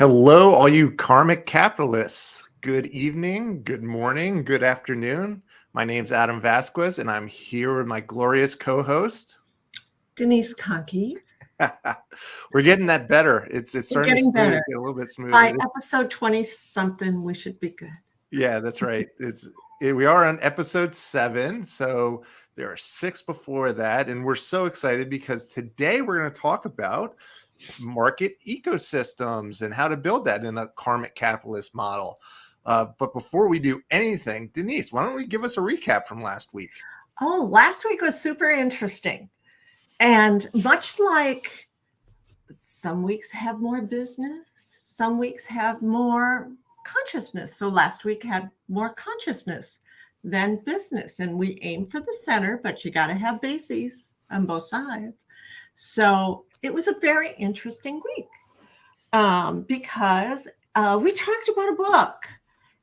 Hello, all you karmic capitalists. Good evening, good morning, good afternoon. My name's Adam Vasquez, and I'm here with my glorious co-host, Denise Kohnke. We're getting that better. It's starting to better. get a little bit smoother. By episode 20-something, we should be good. Yeah, that's right. We are on episode 7, so there are 6 before that, and we're so excited because today we're going to talk about market ecosystems and how to build that in a karmic capitalist model. But before we do anything, Denise, why don't we give us a recap from last week? Oh, last week was super interesting. And much like some weeks have more business, some weeks have more consciousness. So last week had more consciousness than business. And we aim for the center, but you got to have bases on both sides. So it was a very interesting week because we talked about a book.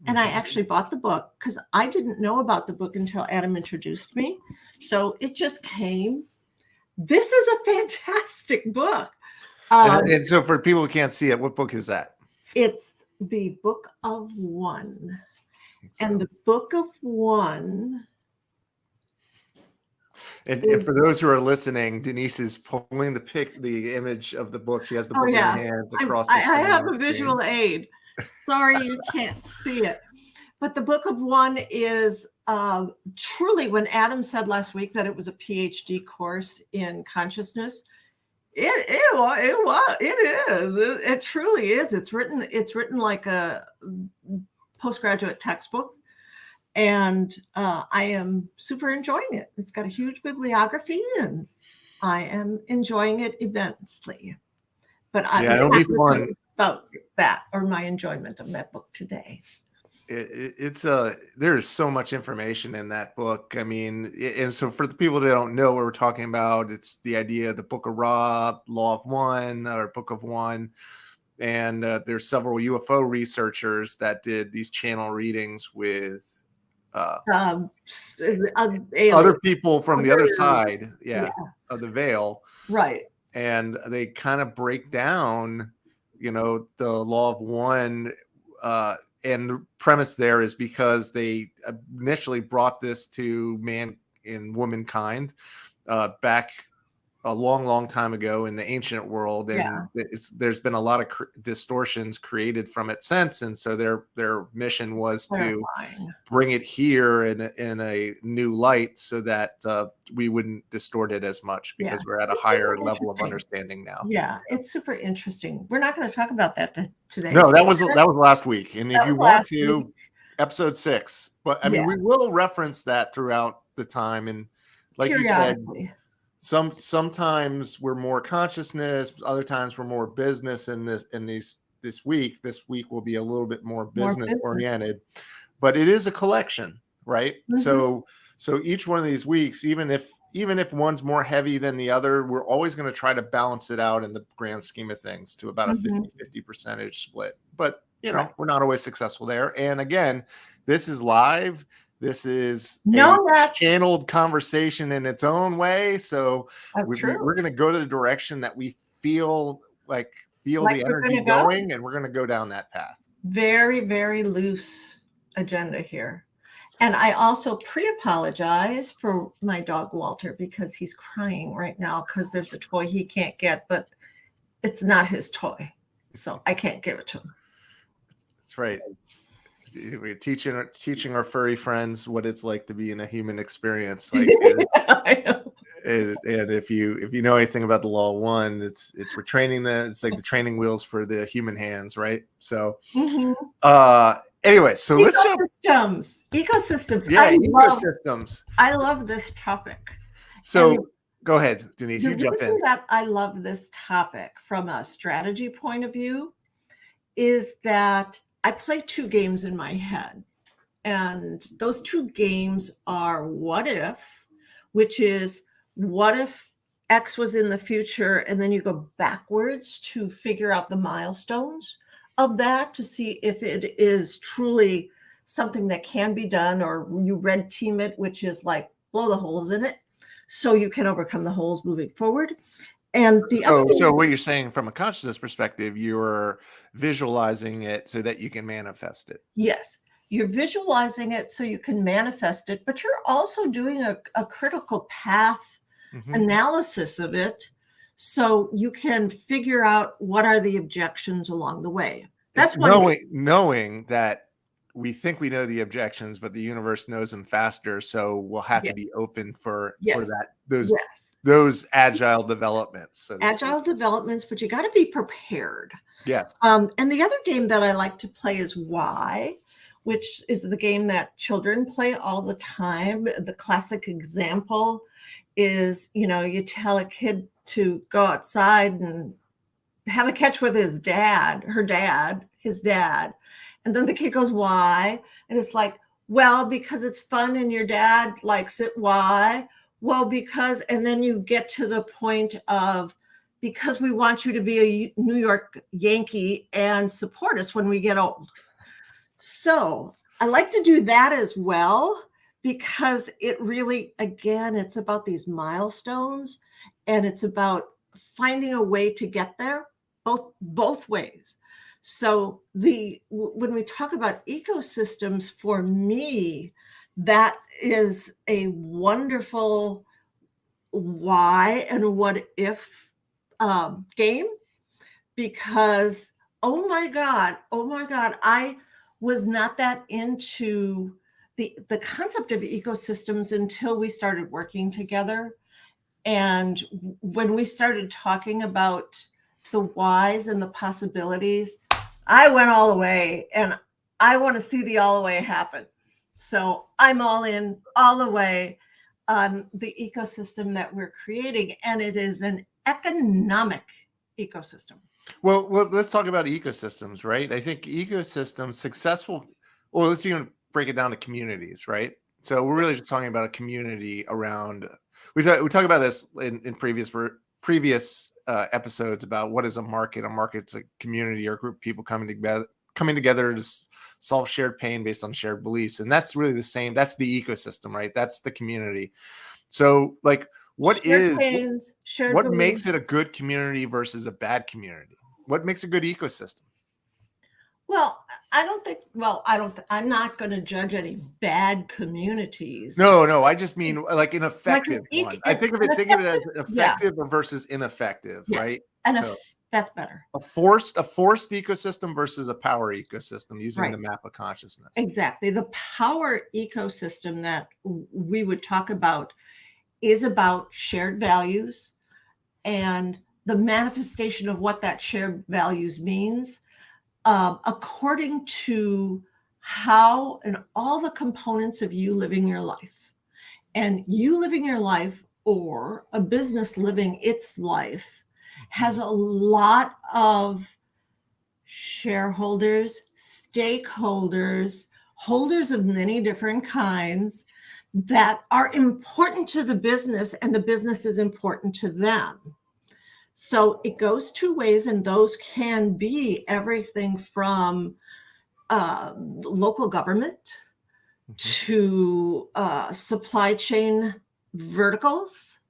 And I actually bought the book because I didn't know about the book until Adam introduced me. So it just came. This is a fantastic book. And so for people who can't see it, what book is that? It's the Book of One. And the Book of One. And for those who are listening, Denise is pulling the image of the book. She has the book in her hands across. I have a visual aid. Sorry, you can't see it. But the Book of One is truly, when Adam said last week that it was a PhD course in consciousness, it is. It truly is. It's written like a postgraduate textbook. And I am super enjoying it. It's got a huge bibliography, and I am enjoying it immensely. But it'll be fun about that, or my enjoyment of that book today. There's so much information in that book. I mean, and so for the people that don't know what we're talking about, it's the idea of the Book of Ra, Law of One, or Book of One. And there's several UFO researchers that did these channel readings with other people from the other side of the veil, right? And they kind of break down, the Law of One, and the premise there is because they initially brought this to man and womankind back a long time ago in the ancient world, and there's been a lot of distortions created from it since, and so their mission was to bring it here in a new light so that we wouldn't distort it as much because we're at a higher level of understanding now. Yeah, it's super interesting. We're not going to talk about that today. No, that was last week, and if you want to, episode 6. But I mean, we will reference that throughout the time, and like you said. Sometimes we're more consciousness, other times we're more business this week. This week will be a little bit more business oriented, but it is a collection, right? Mm-hmm. So each one of these weeks, even if one's more heavy than the other, we're always going to try to balance it out in the grand scheme of things to about a 50-50 percentage split. But we're not always successful there. And again, this is live. This is a channeled conversation in its own way. So we're going to go to the direction that we feel the energy going, and we're going to go down that path. Very, very loose agenda here. And I also pre-apologize for my dog, Walter, because he's crying right now because there's a toy he can't get, but it's not his toy. So I can't give it to him. That's right. We're teaching our furry friends what it's like to be in a human experience. Like, I know. And if you know anything about the Law of One, it's we're training it's like the training wheels for the human hands, right? So, anyway, so let's jump. Ecosystems. Yeah, ecosystems. I love this topic. So go ahead, Denise. You jump in. The reason that I love this topic from a strategy point of view is that I play 2 games in my head, and those 2 games are what if, which is what if X was in the future, and then you go backwards to figure out the milestones of that to see if it is truly something that can be done, or you red team it, which is like blow the holes in it so you can overcome the holes moving forward. And the other So what you're saying from a consciousness perspective, you're visualizing it so that you can manifest it. Yes, you're visualizing it so you can manifest it, but you're also doing a critical path analysis of it so you can figure out what are the objections along the way. That's knowing that we think we know the objections, but the universe knows them faster. So we'll have to be open for those agile developments. So agile developments, but you got to be prepared. Yes. And the other game that I like to play is Why, which is the game that children play all the time. The classic example is, you tell a kid to go outside and have a catch with his dad. And then the kid goes, why? And it's like, well, because it's fun and your dad likes it. Why? Well, because, and then you get to the point of, because we want you to be a New York Yankee and support us when we get old. So I like to do that as well, because it really, again, it's about these milestones and it's about finding a way to get there both ways. So when we talk about ecosystems, for me, that is a wonderful why and what if game, because oh my God, I was not that into the concept of ecosystems until we started working together. And when we started talking about the whys and the possibilities, I went all the way, and I want to see the all the way happen. So I'm all in all the way on the ecosystem that we're creating, and it is an economic ecosystem. Well, let's talk about ecosystems, right? I think ecosystems successful, well, let's even break it down to communities, right? So we're really just talking about a community around, we talk about this in previous episodes about what is a market. A market's a community or a group of people coming together to solve shared pain based on shared beliefs. And that's really the same. That's the ecosystem, right? That's the community. So like, what makes it a good community versus a bad community? What makes a good ecosystem? Well, I'm not going to judge any bad communities. No, I just mean like an effective one. I think of it as effective versus ineffective, right? And that's better. A forced ecosystem versus a power ecosystem using the map of consciousness. Exactly. The power ecosystem that we would talk about is about shared values and the manifestation of what that shared values means, according to how and all the components of you living your life. And you living your life, or a business living its life, has a lot of shareholders, stakeholders, holders of many different kinds that are important to the business, and the business is important to them. So it goes two ways, and those can be everything from local government to supply chain verticals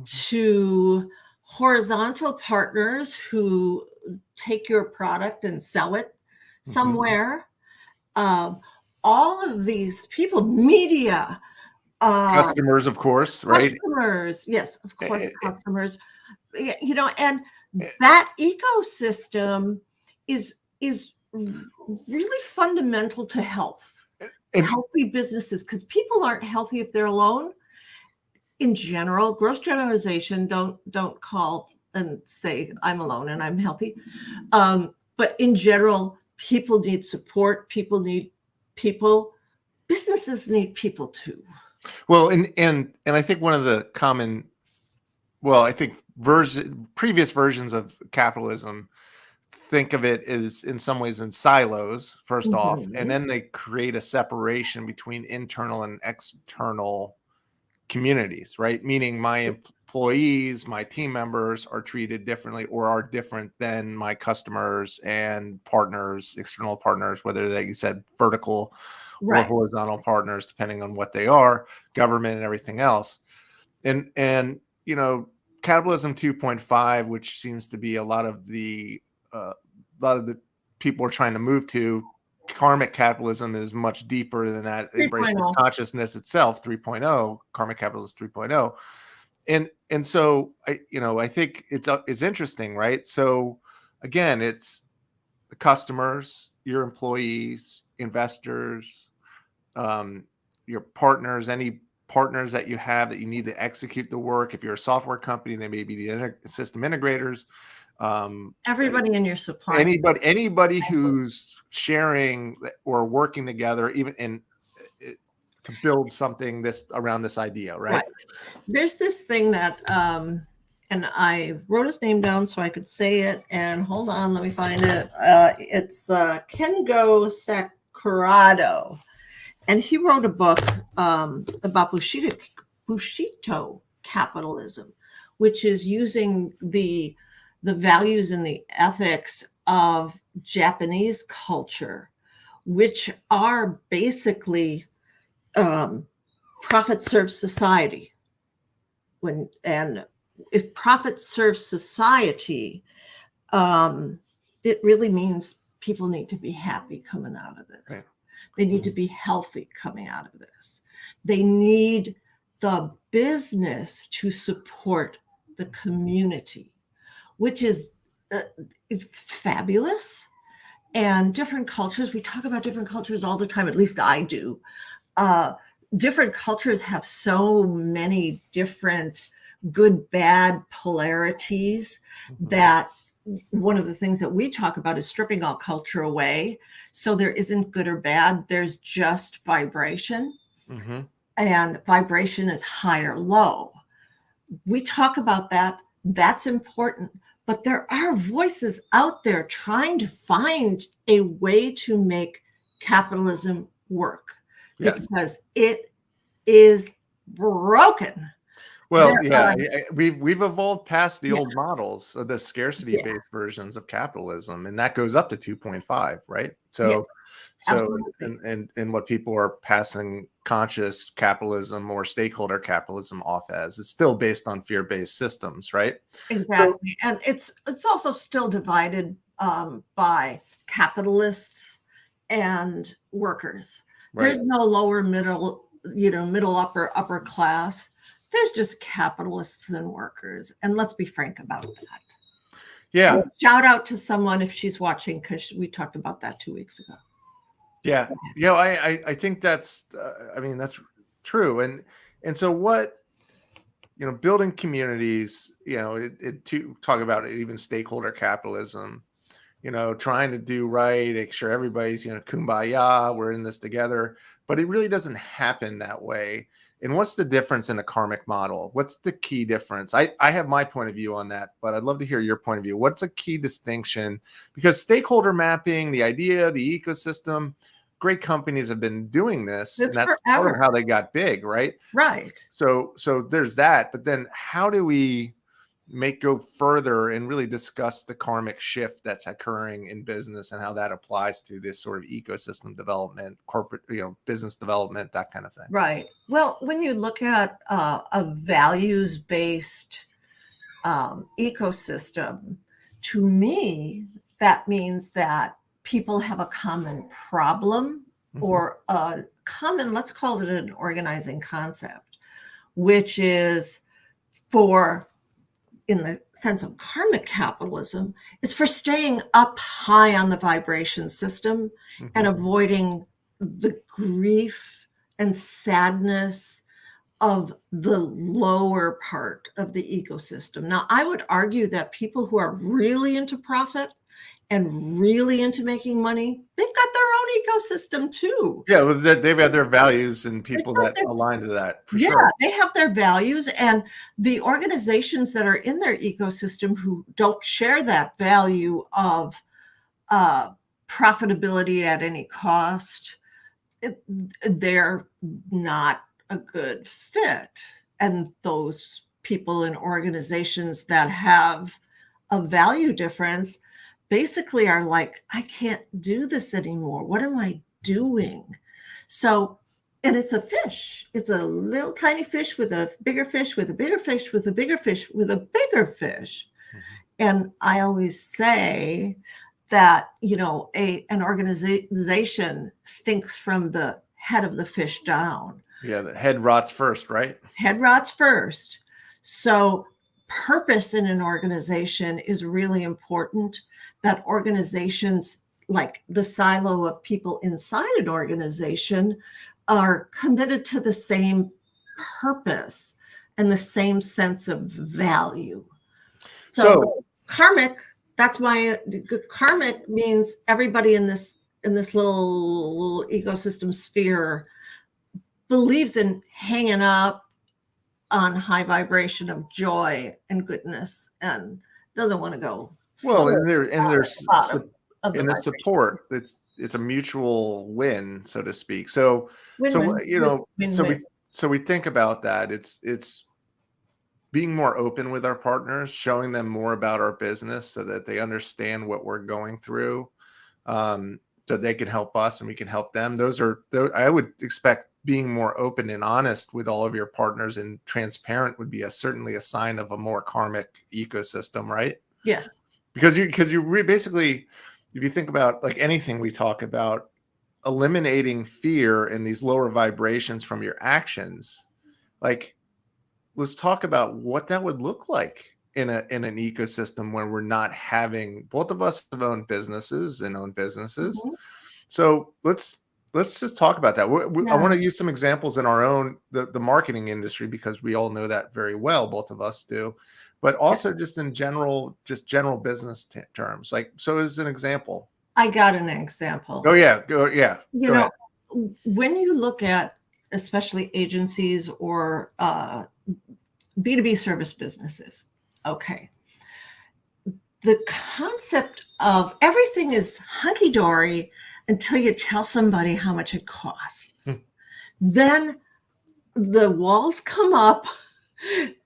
to horizontal partners who take your product and sell it somewhere. All of these people, media, customers, of course, right? Customers, yes, of course, customers. And that ecosystem is really fundamental to health, healthy businesses, because people aren't healthy if they're alone. In general, gross generalization, don't call and say I'm alone and I'm healthy. But in general, people need support. People need people. Businesses need people too. Well, and I think one of the common, I think previous versions of capitalism think of it as in some ways in silos, first off, and then they create a separation between internal and external communities, right? Meaning my employees, my team members are treated differently or are different than my customers and partners, external partners, whether they, you said vertical or horizontal partners, depending on what they are, government and everything else. And Capitalism 2.5, which seems to be a lot of the people are trying to move to. Karmic capitalism is much deeper than that. Embraces consciousness itself. 3.0, Karmic Capitalist 3.0. And so I think it's interesting, right? So again, it's the customers, your employees, investors, your partners, any partners that you have that you need to execute the work. If you're a software company, they may be the system integrators. Everybody in your supply. Anybody who's sharing or working together, even to build something around this idea, right? There's this thing that, and I wrote his name down so I could say it. And hold on, let me find it. It's Kengo Sakurado. And he wrote a book about Bushido capitalism, which is using the values and the ethics of Japanese culture, which are basically profit serves society. And if profit serves society, it really means people need to be happy coming out of this. Right. They need to be healthy coming out of this. They need the business to support the community, which is fabulous. And different cultures, we talk about different cultures all the time, at least I do. Different cultures have so many different good, bad polarities that one of the things that we talk about is stripping all culture away. So there isn't good or bad. There's just vibration. Mm-hmm. And vibration is high or low. We talk about that. That's important. But there are voices out there trying to find a way to make capitalism work. Yes. Because it is broken. Well, we've evolved past the old models of the scarcity-based versions of capitalism, and that goes up to 2.5, right? So, and what people are passing conscious capitalism or stakeholder capitalism off as, it's still based on fear-based systems, right? Exactly, and it's also still divided by capitalists and workers. Right. There's no lower, middle, upper class. There's just capitalists and workers. And let's be frank about that. Yeah. And shout out to someone if she's watching, because we talked about that 2 weeks ago. Yeah. I think that's true. And so what, building communities, to talk about even stakeholder capitalism, trying to do right, make sure everybody's, kumbaya, we're in this together, but it really doesn't happen that way. And what's the difference in the karmic model? What's the key difference? I have my point of view on that, but I'd love to hear your point of view. What's a key distinction? Because stakeholder mapping, the idea, the ecosystem, great companies have been doing this, and that's part of how they got big, right? Right. So there's that, but then how do we go further and really discuss the karmic shift that's occurring in business and how that applies to this sort of ecosystem development, corporate, business development, that kind of thing. Right. Well, when you look at a values-based ecosystem, to me, that means that people have a common problem or a common, let's call it an organizing concept, which is in the sense of karmic capitalism, it's for staying up high on the vibration system and avoiding the grief and sadness of the lower part of the ecosystem. Now, I would argue that people who are really into profit and really into making money, they've got their own ecosystem too. Yeah, well, they've got their values and people that align to that. For sure. They have their values, and the organizations that are in their ecosystem who don't share that value of profitability at any cost, they're not a good fit. And those people in organizations that have a value difference basically are like, I can't do this anymore. What am I doing? So and it's a fish. It's a little tiny fish with a bigger fish, with a bigger fish, with a bigger fish, with a bigger fish. And I always say that, an organization stinks from the head of the fish down. Yeah, the head rots first, right? Head rots first. So purpose in an organization is really important. That organizations, like the silo of people inside an organization, are committed to the same purpose and the same sense of value. So karmic, that's why karmic means everybody in this little ecosystem sphere believes in hanging up on high vibration of joy and goodness and doesn't want to go. Well, and there's support. It's a mutual win, so to speak. So we think about that. It's being more open with our partners, showing them more about our business so that they understand what we're going through, so they can help us and we can help them. I would expect being more open and honest with all of your partners and transparent would be certainly a sign of a more karmic ecosystem, right? Yes. Because you basically, if you think about like anything we talk about, eliminating fear and these lower vibrations from your actions, like, let's talk about what that would look like in an ecosystem where we're not having, both of us have owned businesses. Mm-hmm. So let's just talk about that. I want to use some examples in our own, the marketing industry, because we all know that very well. Both of us do, but also just in general, general business terms. Like, so as an example. I got an example. Oh yeah. Go ahead. When you look at, especially agencies or B2B service businesses, okay, the concept of everything is hunky-dory until you tell somebody how much it costs. Then the walls come up,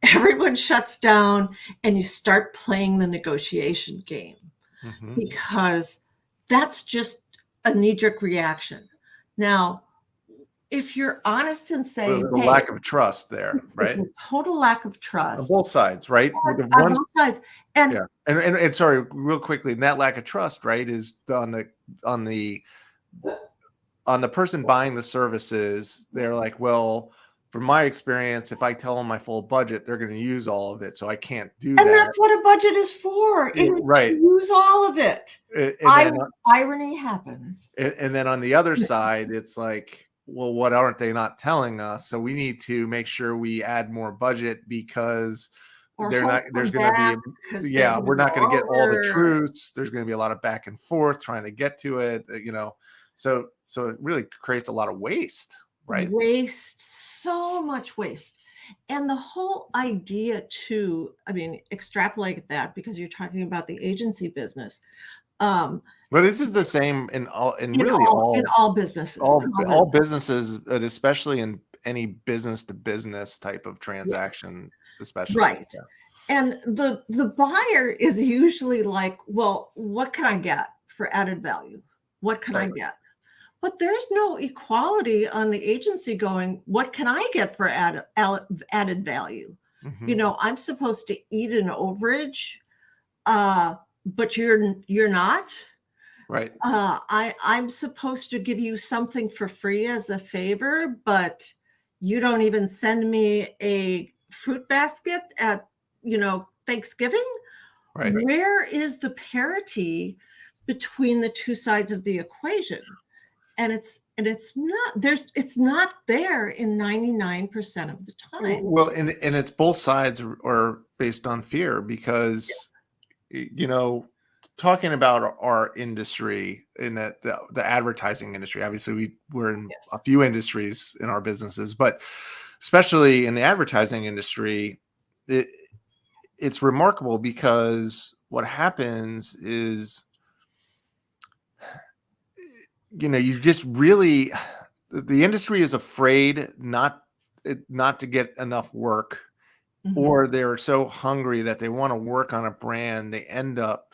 everyone shuts down, and you start playing the negotiation game, because that's just a knee-jerk reaction. Now, if you're honest and say, the lack of trust there, right? It's a total lack of trust on both sides, right? On both sides. And yeah, and sorry, real quickly, that lack of trust, right, is on the person buying the services. They're like, well, from my experience, if I tell them my full budget, they're going to use all of it, so I can't do that. And that's what a budget is for. It is to use all of it. Irony happens. And then on the other side, it's like, well, what aren't they not telling us? So we need to make sure we add more budget because we're not going to get all the truths. There's going to be a lot of back and forth trying to get to it, so it really creates a lot of waste, right? So much waste. And the whole idea too, extrapolate that, because you're talking about the agency business. But this is the same in all businesses. All businesses, but especially in any business to business type of transaction, especially. Right. Yeah. And the buyer is usually like, well, what can I get for added value? What can I get? But there's no equality on the agency going, what can I get for added value? I'm supposed to eat an overage, but you're not. Right. I'm supposed to give you something for free as a favor, but you don't even send me a fruit basket at, Thanksgiving. Right. Where is the parity between the two sides of the equation? And it's not there in 99% of the time. Well, and it's both sides are based on fear, because, talking about our industry, in that the advertising industry, obviously we're in a few industries in our businesses, but especially in the advertising industry, it's remarkable, because what happens is, you just really, the industry is afraid not to get enough work, or they're so hungry that they want to work on a brand, they end up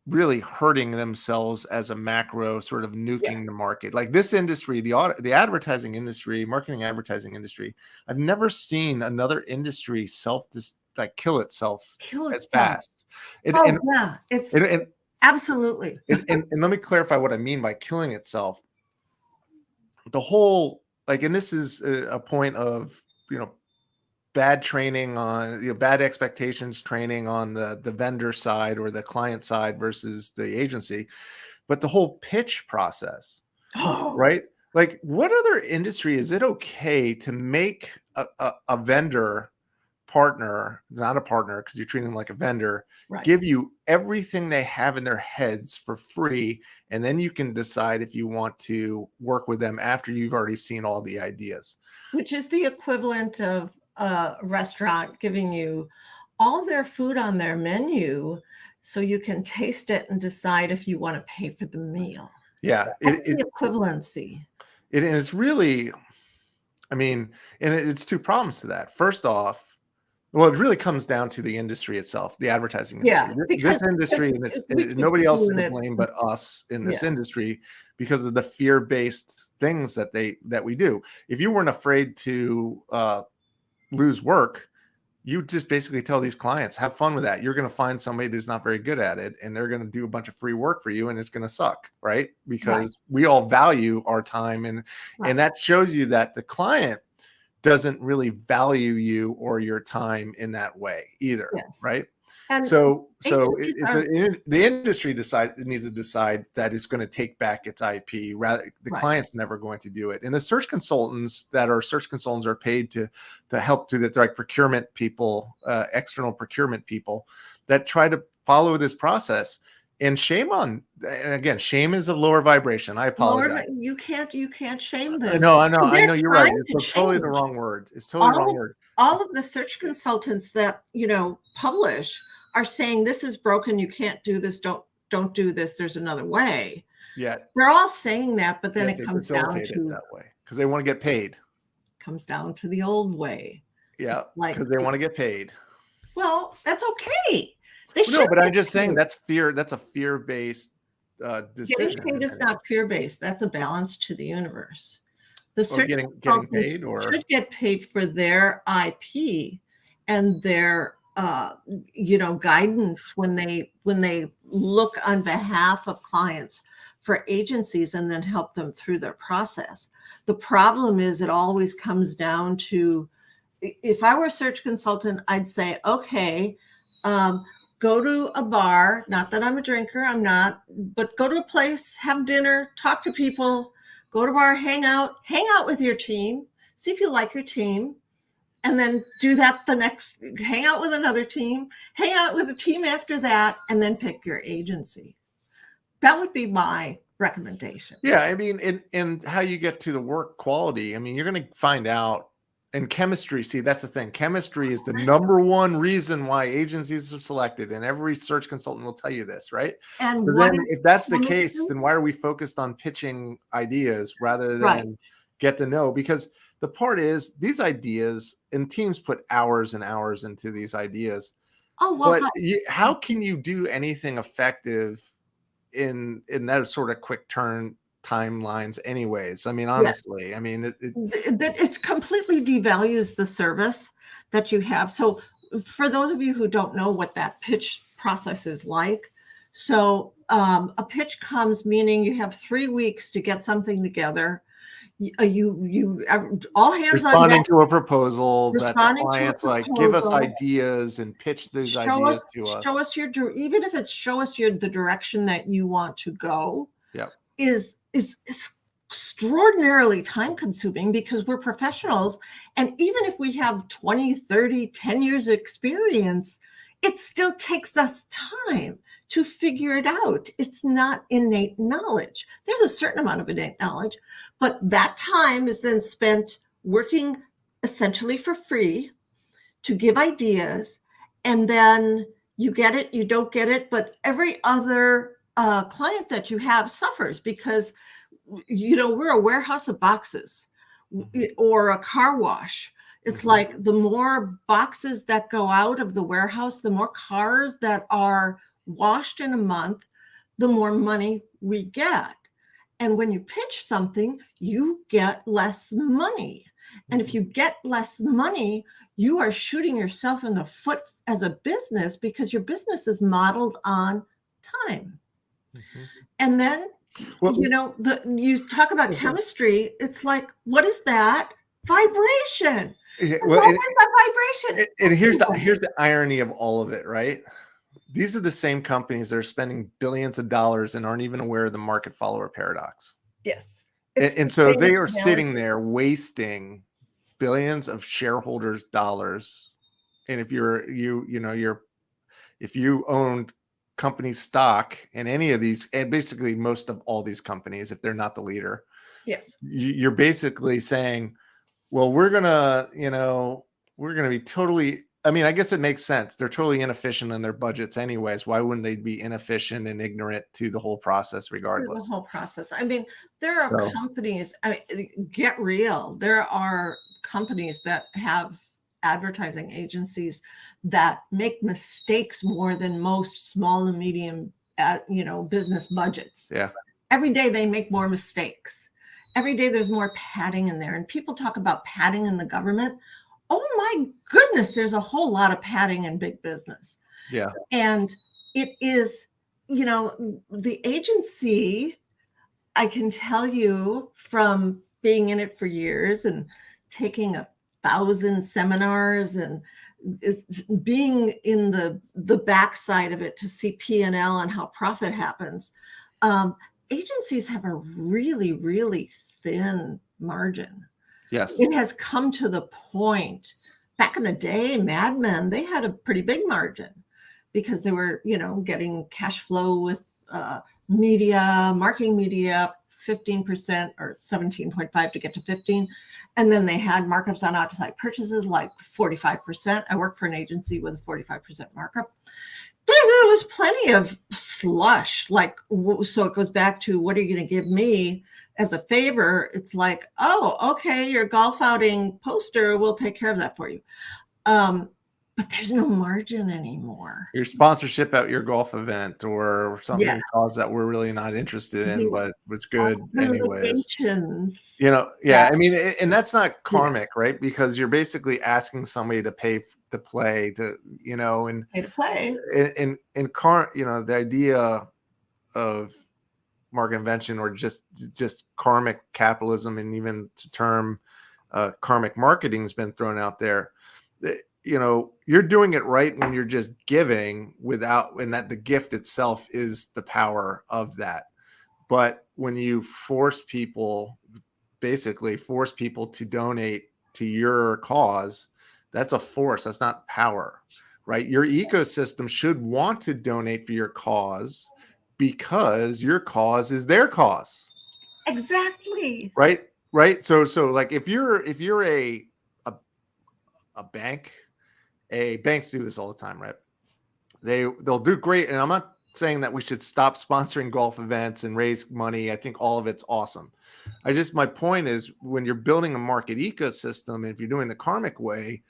really hurting themselves as a macro sort of nuking the market. Like this industry, the advertising industry, marketing advertising industry, I've never seen another industry kill itself as fast. It's absolutely. And let me clarify what I mean by killing itself. The whole, like, and this is a point of, bad training on, bad expectations training on the vendor side or the client side versus the agency, but the whole pitch process, right? Like, what other industry is it okay to make a vendor partner, not a partner, because you're treating them like a vendor, give you everything they have in their heads for free, and then you can decide if you want to work with them after you've already seen all the ideas? Which is the equivalent of a restaurant giving you all their food on their menu so you can taste it and decide if you want to pay for the meal. Yeah. That's the equivalency. It is really, I mean, and it's two problems to that. First off, well, it really comes down to the industry itself, the advertising industry. This industry, nobody else is to blame but us in this industry because of the fear-based things that we do. If you weren't afraid to lose work, you just basically tell these clients, have fun with that. You're going to find somebody who's not very good at it, and they're going to do a bunch of free work for you, and it's going to suck, right? Because we all value our time, and that shows you that the client doesn't really value you or your time in that way either, right? And so the industry needs to decide that it's going to take back its IP. Rather, the client's never going to do it. And the search consultants are paid to help do that. They're like procurement people, external procurement people that try to follow this process. And and again, shame is of lower vibration. I apologize. You can't shame them. No, I know you're right. It's totally the wrong word. It's totally the wrong word. All of the search consultants that, publish are saying this is broken. You can't do this. Don't do this. There's another way. Yeah. They're all saying that, but then it comes down to that way because they want to get paid. Comes down to the old way. Yeah. Because they want to get paid. Well, that's okay. No, but I'm just saying that's fear. That's a fear-based decision. Getting paid is not fear-based. That's a balance to the universe. The search getting paid should get paid for their IP and their guidance when they look on behalf of clients for agencies and then help them through their process. The problem is it always comes down to, if I were a search consultant, I'd say, okay, go to a bar, not that I'm a drinker, I'm not, but go to a place, have dinner, talk to people, go to a bar, hang out with your team, see if you like your team, and then do that hang out with another team, hang out with a team after that, and then pick your agency. That would be my recommendation. Yeah, I mean, and how you get to the work quality, I mean, you're going to find out. And chemistry, see, that's the thing. Chemistry is the number one reason why agencies are selected, and every search consultant will tell you this, right? And so then, if that's the case, then why are we focused on pitching ideas rather than get to know? Because the part is, these ideas, and teams put hours and hours into these ideas. Oh, well, but how can you do anything effective in that sort of quick turn timelines anyways? I mean, honestly, I mean, it completely devalues the service that you have. So for those of you who don't know what that pitch process is like, so a pitch comes meaning you have 3 weeks to get something together. You all hands responding on deck, to a proposal that the client's like, give us ideas and pitch these ideas to us. Show us even if it's show us the direction that you want to go. Yeah, is extraordinarily time consuming because we're professionals. And even if we have 20, 30, 10 years experience, it still takes us time to figure it out. It's not innate knowledge. There's a certain amount of innate knowledge, but that time is then spent working essentially for free to give ideas. And then you get it, you don't get it, but every other client that you have suffers because, we're a warehouse of boxes or a car wash. It's like the more boxes that go out of the warehouse, the more cars that are washed in a month, the more money we get. And when you pitch something, you get less money. And if you get less money, you are shooting yourself in the foot as a business, because your business is modeled on time. And then, you talk about chemistry. It's like, what is that? Vibration. Well, vibration. And here's the irony of all of it, right? These are the same companies that are spending billions of dollars and aren't even aware of the market follower paradox. Yes. And so they are sitting there wasting billions of shareholders' dollars. And if if you owned company stock in any of these, and basically most of all these companies, if they're not the leader, yes, you're basically saying, well, we're gonna be totally, I mean, I guess it makes sense. They're totally inefficient in their budgets anyways. Why wouldn't they be inefficient and ignorant to the whole process regardless? The whole process. I mean, there are companies, get real. There are companies that have advertising agencies that make mistakes more than most small and medium, business budgets. Yeah. Every day they make more mistakes. Every day there's more padding in there. And people talk about padding in the government. Oh my goodness, there's a whole lot of padding in big business. Yeah. And it is, the agency, I can tell you from being in it for years and taking 1,000 seminars and being in the backside of it to see P&L and how profit happens. Agencies have a really, really thin margin. Yes. It has come to the point. Back in the day, Mad Men, they had a pretty big margin because they were, getting cash flow with marketing media, 15% or 17.5 to get to 15. And then they had markups on outside purchases like 45%. I worked for an agency with a 45% markup. There was plenty of slush. So it goes back to, what are you going to give me as a favor? It's like, oh, okay, your golf outing poster, we'll take care of that for you. But there's no margin anymore. Your sponsorship at your golf event or something cause that we're really not interested in, but it's good anyways. I mean, and that's not karmic, right? Because you're basically asking somebody to pay to play, and pay to play. And the idea of market invention, or just karmic capitalism, and even the term karmic marketing has been thrown out there. You're doing it right when you're just giving and that the gift itself is the power of that. But when you force people to donate to your cause, that's a force. That's not power, right? Your ecosystem should want to donate for your cause because your cause is their cause. Exactly. Right. So like if you're a bank, banks do this all the time, right? They'll do great. And I'm not saying that we should stop sponsoring golf events and raise money. I think all of it's awesome. My point is, when you're building a market ecosystem, if you're doing the karmic way,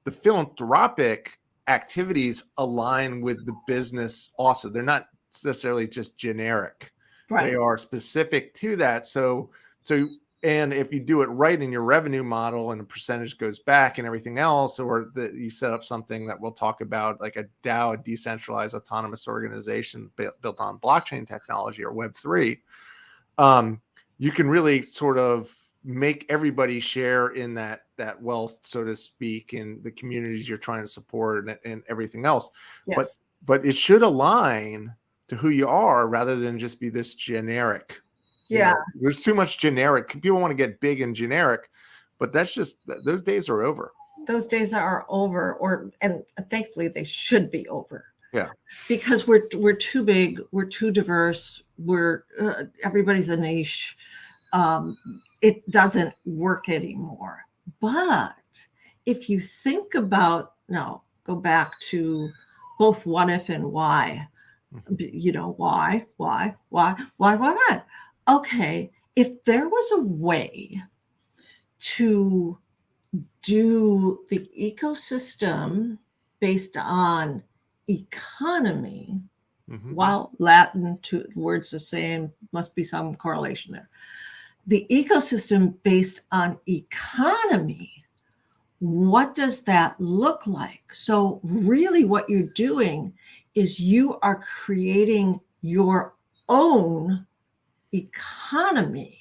the philanthropic activities align with the business also. They're not necessarily just generic. Right. They are specific to that. And if you do it right in your revenue model and the percentage goes back and everything else, or you set up something that we'll talk about, like a DAO, a decentralized autonomous organization built on blockchain technology or Web3, you can really sort of make everybody share in that wealth, so to speak, in the communities you're trying to support and everything else. Yes. But it should align to who you are rather than just be this generic. There's too much generic. People want to get big and generic, but those days are over. Those days are over, and thankfully they should be over. Yeah, because we're too big, we're too diverse, everybody's a niche. It doesn't work anymore. But if you think about, go back to both what if and why. Why? Okay, if there was a way to do the ecosystem based on economy, While Latin to words the same, must be some correlation there. The ecosystem based on economy, what does that look like? So really what you're doing is you are creating your own economy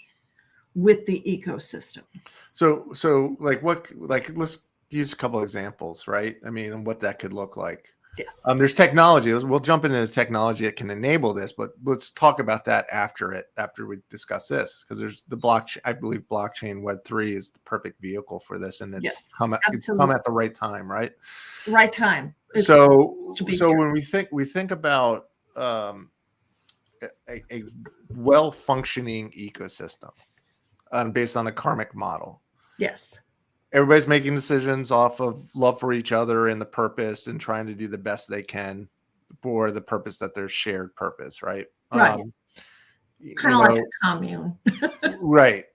with the ecosystem. So like let's use a couple examples, right? I mean, and what that could look like. Yes. There's technology. We'll jump into the technology that can enable this, but let's talk about that after we discuss this, because there's the blockchain. I believe blockchain Web3 is the perfect vehicle for this, and it's come at the right time, right? Right time. So when we think about a well-functioning ecosystem based on a karmic model. Yes. Everybody's making decisions off of love for each other and the purpose, and trying to do the best they can for the purpose that their shared purpose, right? Right. Kind of like a commune. Right.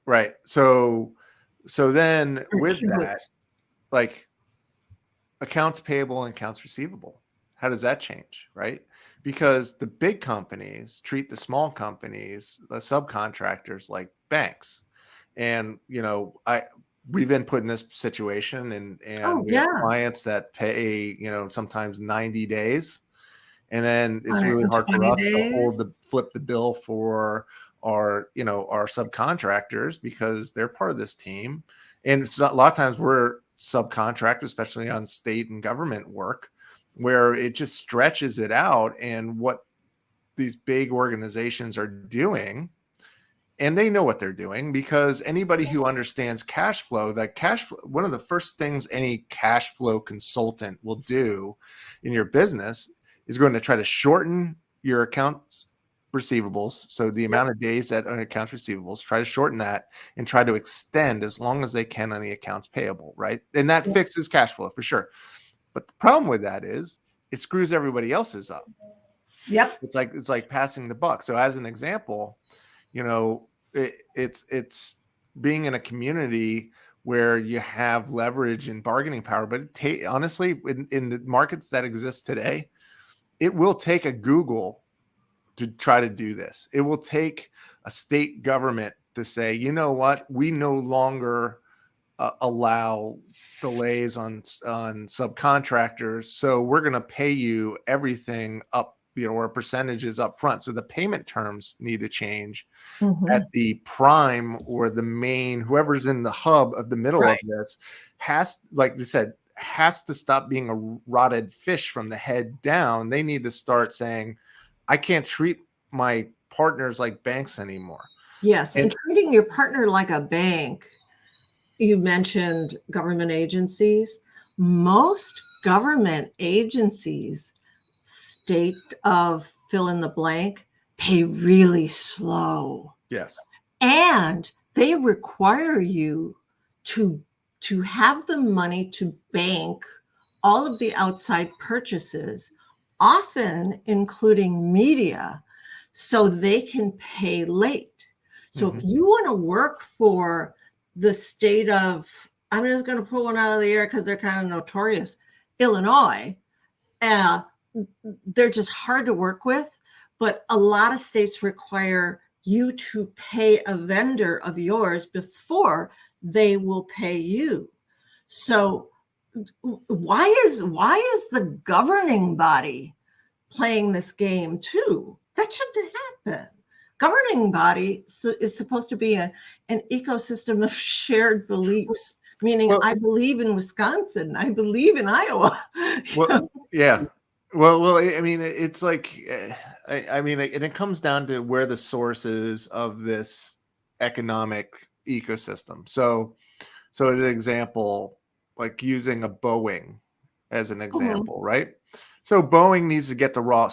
So then with that, like accounts payable and accounts receivable, how does that change, right? Because the big companies treat the small companies, the subcontractors, like banks. And, we've been put in this situation, and we have clients that pay, sometimes 90 days. And then it's really hard for us to flip the bill for our subcontractors, because they're part of this team. And it's a lot of times we're subcontractors, especially on state and government work, where it just stretches it out. And what these big organizations are doing, and they know what they're doing, because anybody who understands cash flow, one of the first things any cash flow consultant will do in your business is going to try to shorten your accounts receivables. So the amount of days that on accounts receivables, try to shorten that and try to extend as long as they can on the accounts payable, right? And that fixes cash flow for sure. But the problem with that is it screws everybody else's up. Yep. It's like passing the buck. So as an example, it's being in a community where you have leverage and bargaining power. But honestly, in the markets that exist today, it will take a Google to try to do this. It will take a state government to say, you know what, we no longer allow delays on subcontractors, so we're going to pay you everything up, or percentages up front. So the payment terms need to change at the prime, or the main, whoever's in the hub of the middle of this has, like you said, has to stop being a rotted fish from the head down. They need to start saying, I can't treat my partners like banks anymore. Yes. And treating your partner like a bank. You mentioned government agencies. Most government agencies, state of fill in the blank, pay really slow. Yes. And they require you to have the money to bank all of the outside purchases, often including media, so they can pay late. So if you want to work for the state of, I'm just going to pull one out of the air because they're kind of notorious, Illinois, they're just hard to work with. But a lot of states require you to pay a vendor of yours before they will pay you. So why is the governing body playing this game too? That shouldn't happen. Governing body is supposed to be an ecosystem of shared beliefs, meaning I believe in Wisconsin, I believe in Iowa. Well, yeah. Well, I mean, it's like, I mean, and it comes down to where the source is of this economic ecosystem. So as an example, like using a Boeing as an example, right? So Boeing needs to get the raw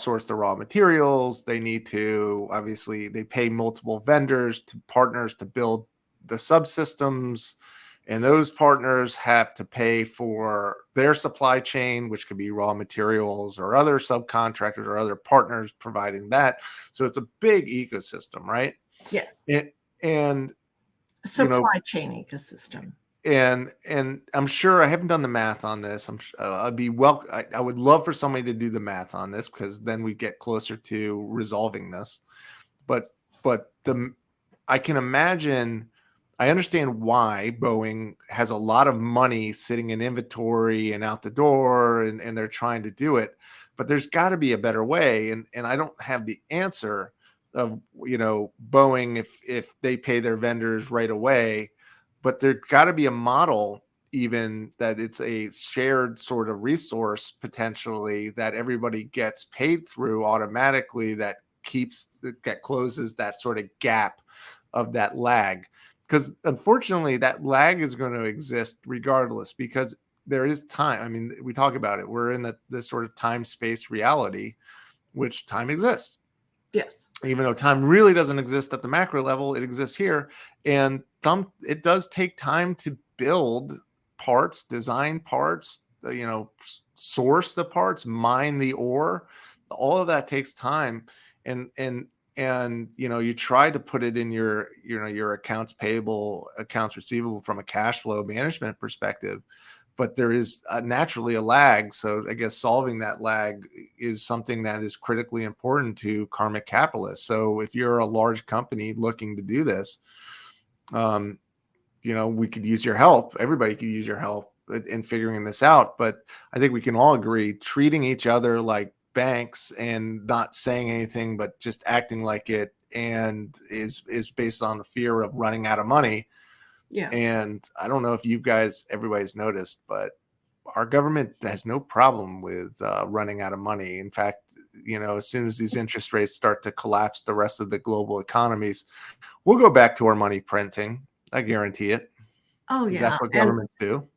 materials. They need to, obviously, they pay multiple vendors to partners to build the subsystems. And those partners have to pay for their supply chain, which could be raw materials or other subcontractors or other partners providing that. So it's a big ecosystem, right? Yes. And supply chain ecosystem. and I'm sure I haven't done the math on this. I would love for somebody to do the math on this, because then we get closer to resolving this. But I can imagine, I understand why Boeing has a lot of money sitting in inventory and out the door, and they're trying to do it, but there's got to be a better way. And I don't have the answer of, Boeing, if they pay their vendors right away, but there's got to be a model, even that it's a shared sort of resource potentially that everybody gets paid through automatically, that closes that sort of gap of that lag. Because unfortunately that lag is going to exist regardless, because there is time. I mean, we talk about it, we're in this sort of time-space reality, which time exists. Yes. Even though time really doesn't exist at the macro level, it exists here. And it does take time to build parts, design parts, source the parts, mine the ore. All of that takes time. And you try to put it in your accounts payable, accounts receivable from a cash flow management perspective, but there is naturally a lag. So I guess solving that lag is something that is critically important to Karmic Capitalists. So if you're a large company looking to do this, we could use your help. Everybody could use your help in figuring this out. But I think we can all agree, treating each other like banks and not saying anything, but just acting like it, and is based on the fear of running out of money. Yeah. And I don't know if everybody's noticed, but our government has no problem with running out of money. In fact, as soon as these interest rates start to collapse the rest of the global economies, we'll go back to our money printing. I guarantee it. Oh yeah. That's what governments do.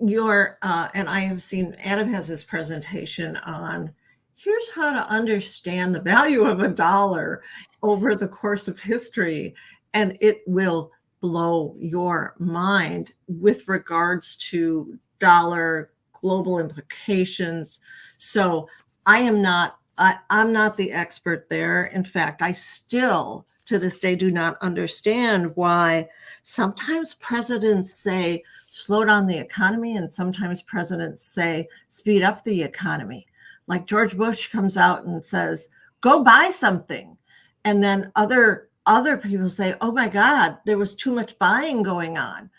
And I have seen Adam has this presentation on, here's how to understand the value of $1 over the course of history. And it will blow your mind with regards to dollar global implications. So I'm not the expert there. In fact, I still to this day do not understand why sometimes presidents say slow down the economy and sometimes presidents say speed up the economy. Like George Bush comes out and says, go buy something. And then other people say, oh my God, there was too much buying going on.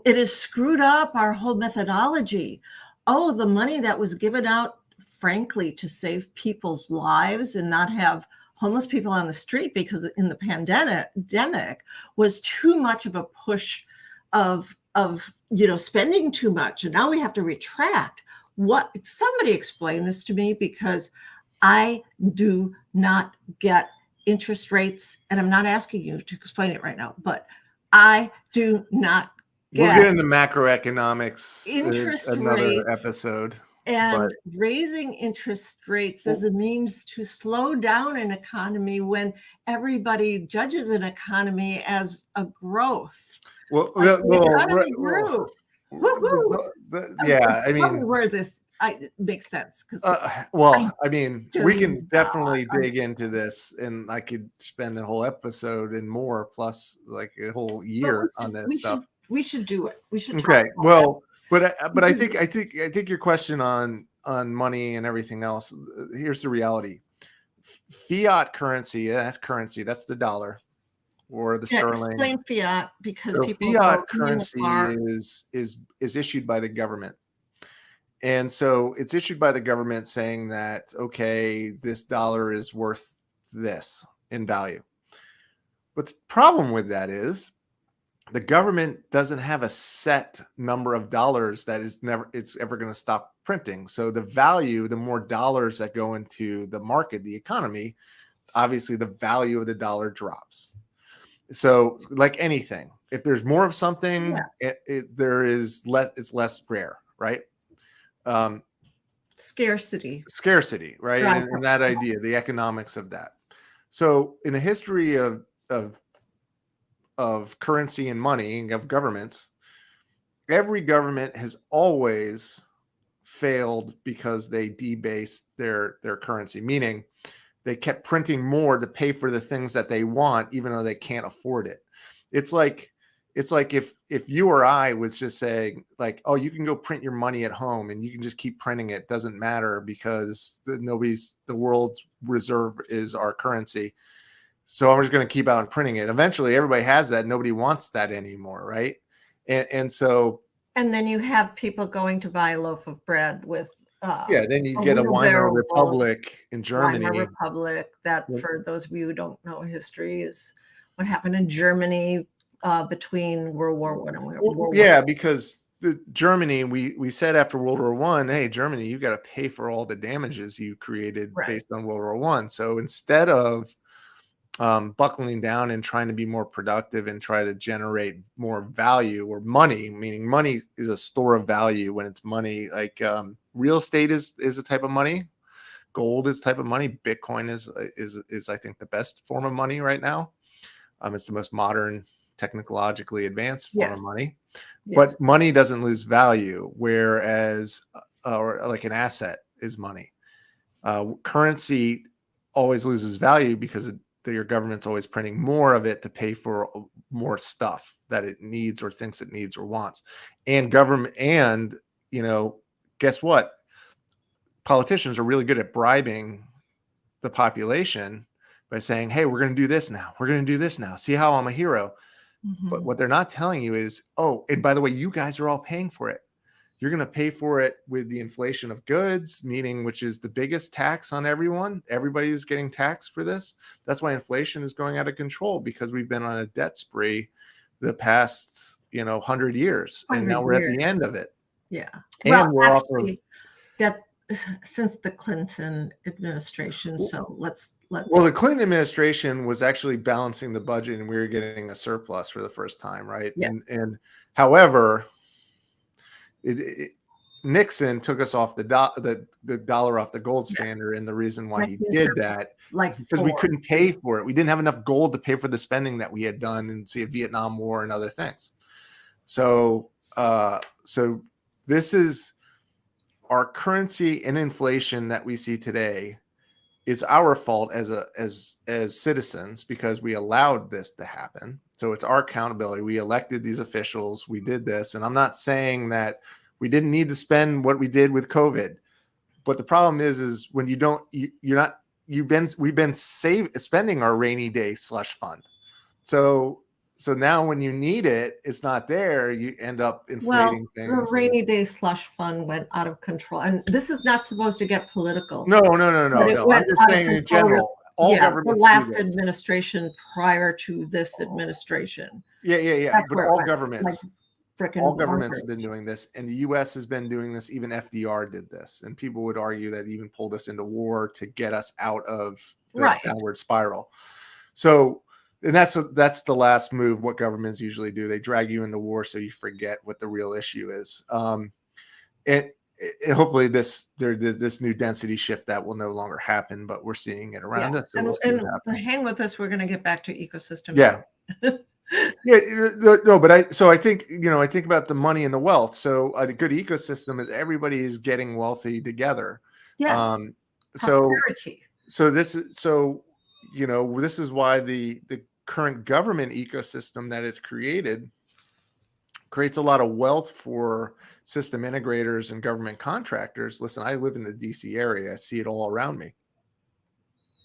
It has screwed up our whole methodology. Oh, the money that was given out, frankly, to save people's lives and not have homeless people on the street because in the pandemic was too much of a push of spending too much. And now we have to retract. Somebody explain this to me, because I do not get interest rates, and I'm not asking you to explain it right now, but I do not get. We'll get into macroeconomics interest another rates episode. And raising interest rates as a means to slow down an economy when everybody judges an economy as a growth. The economy grew. Yeah, I mean, where this makes sense. We can definitely dig into this, and I could spend the whole episode and more, plus like a whole year on this stuff. We should do it. We should. Okay. Well, but I think your question on money and everything else. Here's the reality: fiat currency. That's currency. That's the dollar. Or the sterling. Explain fiat, because people fiat currency is issued by the government, and so it's issued by the government saying that, okay, this dollar is worth this in value. But the problem with that is the government doesn't have a set number of dollars that it's ever going to stop printing. So the value, the more dollars that go into the market, the economy, obviously the value of the dollar drops. So like anything, if there's more of something, there is less, it's less rare, right? Scarcity, right? And that idea, the economics of that. So in the history of currency and money, of governments, every government has always failed because they debased their currency, meaning they kept printing more to pay for the things that they want, even though they can't afford it. It's like it's like if you or I was just saying like, oh, you can go print your money at home and you can just keep printing it. Doesn't matter because the world's reserve is our currency. So I'm just going to keep on printing it. Eventually everybody has that. Nobody wants that anymore. Right. And so. And then you have people going to buy a loaf of bread with, then you get a Weimar Republic in Germany. Weimar Republic, that for those of you who don't know history is what happened in Germany between World War I and World War I. Yeah, because Germany, we said after World War I, hey, Germany, you got to pay for all the damages you created based on World War I. So instead of buckling down and trying to be more productive and try to generate more value or money, meaning money is a store of value when it's money. Like real estate is a type of money. Gold is a type of money. Bitcoin is I think the best form of money right now. It's the most modern, technologically advanced form of money. But money doesn't lose value, whereas or like an asset is money. Currency always loses value because your government's always printing more of it to pay for more stuff that it needs or thinks it needs or wants. And government, and guess what? Politicians are really good at bribing the population by saying, hey, we're going to do this now. We're going to do this now. See how I'm a hero. Mm-hmm. But what they're not telling you is, oh, and by the way, you guys are all paying for it. You're going to pay for it with the inflation of goods, meaning which is the biggest tax on everyone. Everybody is getting taxed for this. That's why inflation is going out of control, because we've been on a debt spree the past, 100 years. And now we're at the end of it. Yeah. And we're off of debt since the Clinton administration. So let's. Well, the Clinton administration was actually balancing the budget and we were getting a surplus for the first time. Right. Yeah. And however, Nixon took us off the dollar off the gold standard, and the reason why he did that is because we couldn't pay for it. We didn't have enough gold to pay for the spending that we had done in, say, Vietnam War and other things. So this is our currency, and inflation that we see today is our fault as citizens, because we allowed this to happen. So it's our accountability. We elected these officials. We did this. And I'm not saying that we didn't need to spend what we did with COVID. But the problem is when we've been spending our rainy day slush fund. So now when you need it, it's not there. You end up inflating things. The rainy day slush fund went out of control. And this is not supposed to get political. No. I'm just saying in general. All governments the last administration prior to this administration. Yeah. But all governments have been doing this, and the U.S. has been doing this. Even FDR did this, and people would argue that even pulled us into war to get us out of the downward spiral. So, and that's the last move. What governments usually do, they drag you into war so you forget what the real issue is. And hopefully this new density shift that will no longer happen, but we're seeing it around us. So and hang with us. We're going to get back to ecosystem. Yeah. No, but I think, I think about the money and the wealth. So a good ecosystem is everybody is getting wealthy together. Yeah. Prosperity. This is why the current government ecosystem that it's created creates a lot of wealth for system integrators and government contractors. Listen, I live in the DC area. I see it all around me.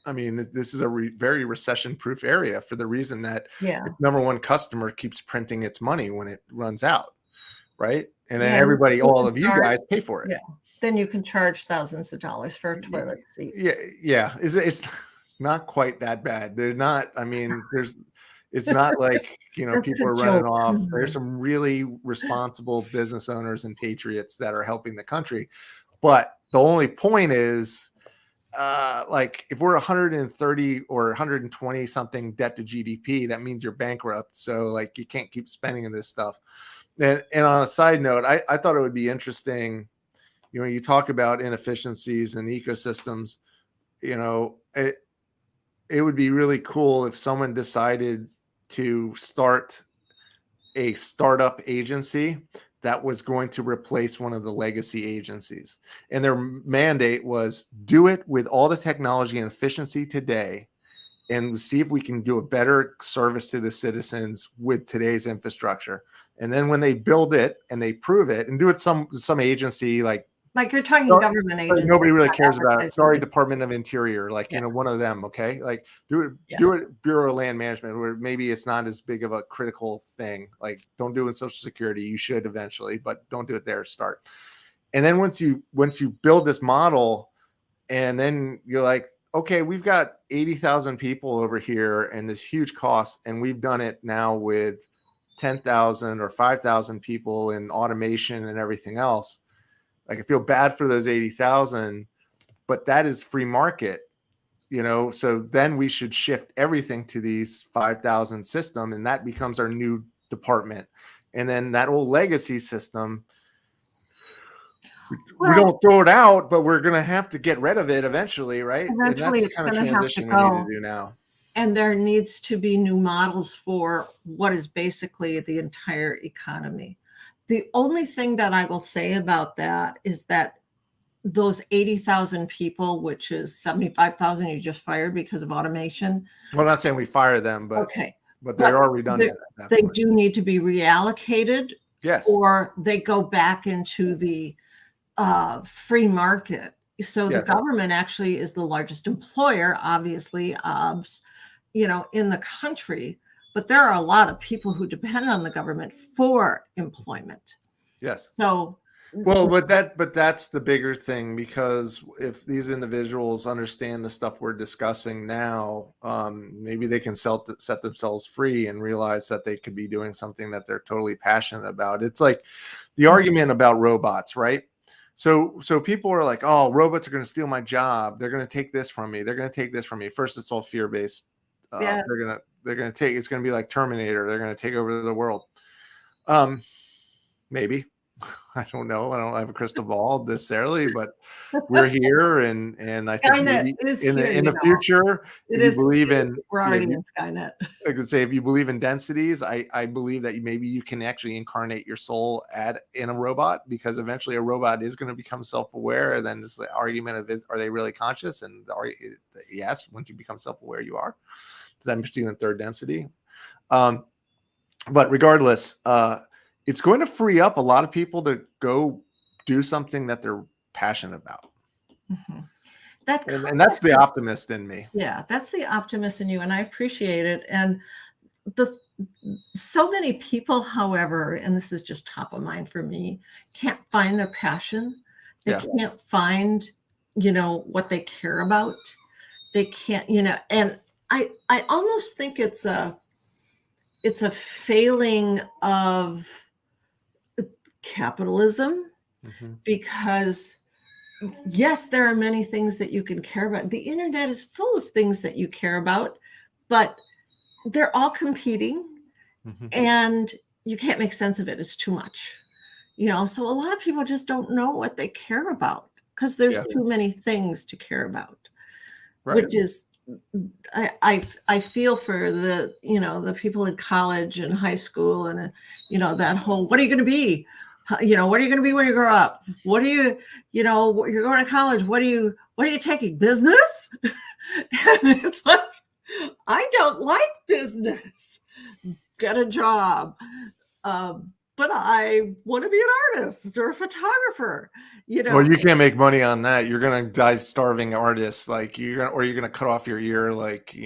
I mean, this is a very recession-proof area for the reason that its number one customer keeps printing its money when it runs out, right? And then all of you guys pay for it. Yeah. Then you can charge thousands of dollars for a toilet seat. Yeah. It's not quite that bad. They're not. I mean, it's not like, people are running off. Mm-hmm. There's some really responsible business owners and patriots that are helping the country. But the only point is, like if we're 130 or 120 something debt to GDP, that means you're bankrupt. So like you can't keep spending in this stuff. And on a side note, I thought it would be interesting, you talk about inefficiencies and ecosystems, it would be really cool if someone decided to start a startup agency that was going to replace one of the legacy agencies. And their mandate was do it with all the technology and efficiency today and see if we can do a better service to the citizens with today's infrastructure. And then when they build it and they prove it, and do it some agency like you're talking government agency. Nobody really cares about it. Sorry, Department of Interior, like, one of them. Okay. Like do it Bureau of Land Management, where maybe it's not as big of a critical thing. Like, don't do it in Social Security. You should eventually, but don't do it there. Start. And then once you build this model, and then you're like, okay, we've got 80,000 people over here and this huge cost, and we've done it now with 10,000 or 5,000 people in automation and everything else. Like, I feel bad for those 80,000, but that is free market, so then we should shift everything to these 5,000 system, and that becomes our new department. And then that old legacy system, we don't throw it out, but we're going to have to get rid of it eventually, right? Eventually, and that's the kind of transition we need to do now. And there needs to be new models for what is basically the entire economy. The only thing that I will say about that is that those 80,000 people, which is 75,000 you just fired because of automation. Well, I'm not saying we fire them, but okay, but they are redundant. They do need to be reallocated. Yes. Or they go back into the free market. So the government actually is the largest employer, obviously, in the country. But there are a lot of people who depend on the government for employment. Yes. So, well, but that's the bigger thing, because if these individuals understand the stuff we're discussing now, maybe they can set themselves free and realize that they could be doing something that they're totally passionate about. It's like the argument about robots, right? So people are like, oh, robots are going to steal my job. They're going to take this from me. They're going to take this from me. First, it's all fear-based. Yes. They're going to take, it's going to be like Terminator. They're going to take over the world. Maybe. I don't know. I don't have a crystal ball necessarily, but we're here, and I think maybe in the future, if you believe in, we're already in Skynet. I could say, if you believe in densities, I believe that maybe you can actually incarnate your soul in a robot, because eventually a robot is going to become self-aware. And then this the argument of, are they really conscious? And yes, once you become self-aware, you are. So that pursue in third density. But regardless, it's going to free up a lot of people to go do something that they're passionate about. Mm-hmm. And that's the optimist in me. Yeah, that's the optimist in you, and I appreciate it. And so many people, however, and this is just top of mind for me, can't find their passion. They can't find, what they care about. They can't, and I almost think it's a failing of capitalism, because yes, there are many things that you can care about. The internet is full of things that you care about, but they're all competing, and you can't make sense of it. It's too much, so a lot of people just don't know what they care about, because there's too many things to care about, which is, I feel for the people in college and high school, and that whole, what are you going to be? What are you going to be when you grow up? What are you, you're going to college. What are you taking? Business? And it's like, I don't like business. Get a job. But I want to be an artist or a photographer. Well, you can't make money on that. You're gonna die starving artist, like you're gonna cut off your ear, like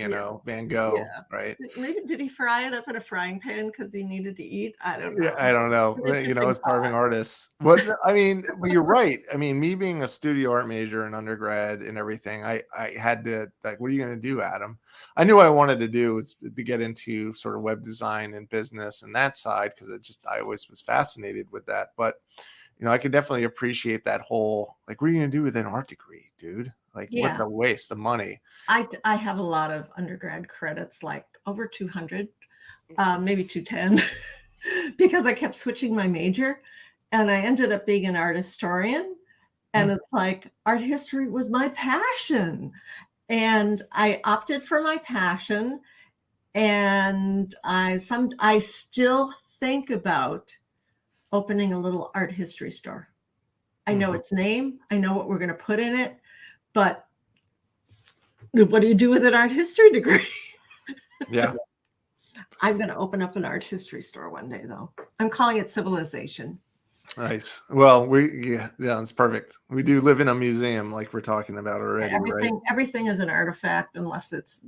Van Gogh, right? Maybe did he fry it up in a frying pan because he needed to eat? I don't know. Yeah, I don't know. A starving artist. But but you're right. I mean, me being a studio art major in undergrad and everything, I had to, like, what are you gonna do, Adam? I knew what I wanted to do was to get into sort of web design and business and that side, because I always was fascinated with that. But I could definitely appreciate that whole, like, what are you going to do with an art degree, dude? Like, what's a waste of money? I have a lot of undergrad credits, like over 200, maybe 210, because I kept switching my major, and I ended up being an art historian. And it's like, art history was my passion. And I opted for my passion. And I still think about opening a little art history store. I know its name. I know what we're going to put in it, but What do you do with an art history degree? Yeah. I'm going to open up an art history store one day, though. I'm calling it Civilization. Nice. Well, yeah, it's perfect. We do live in a museum, like we're talking about already, right? Everything is an artifact unless it's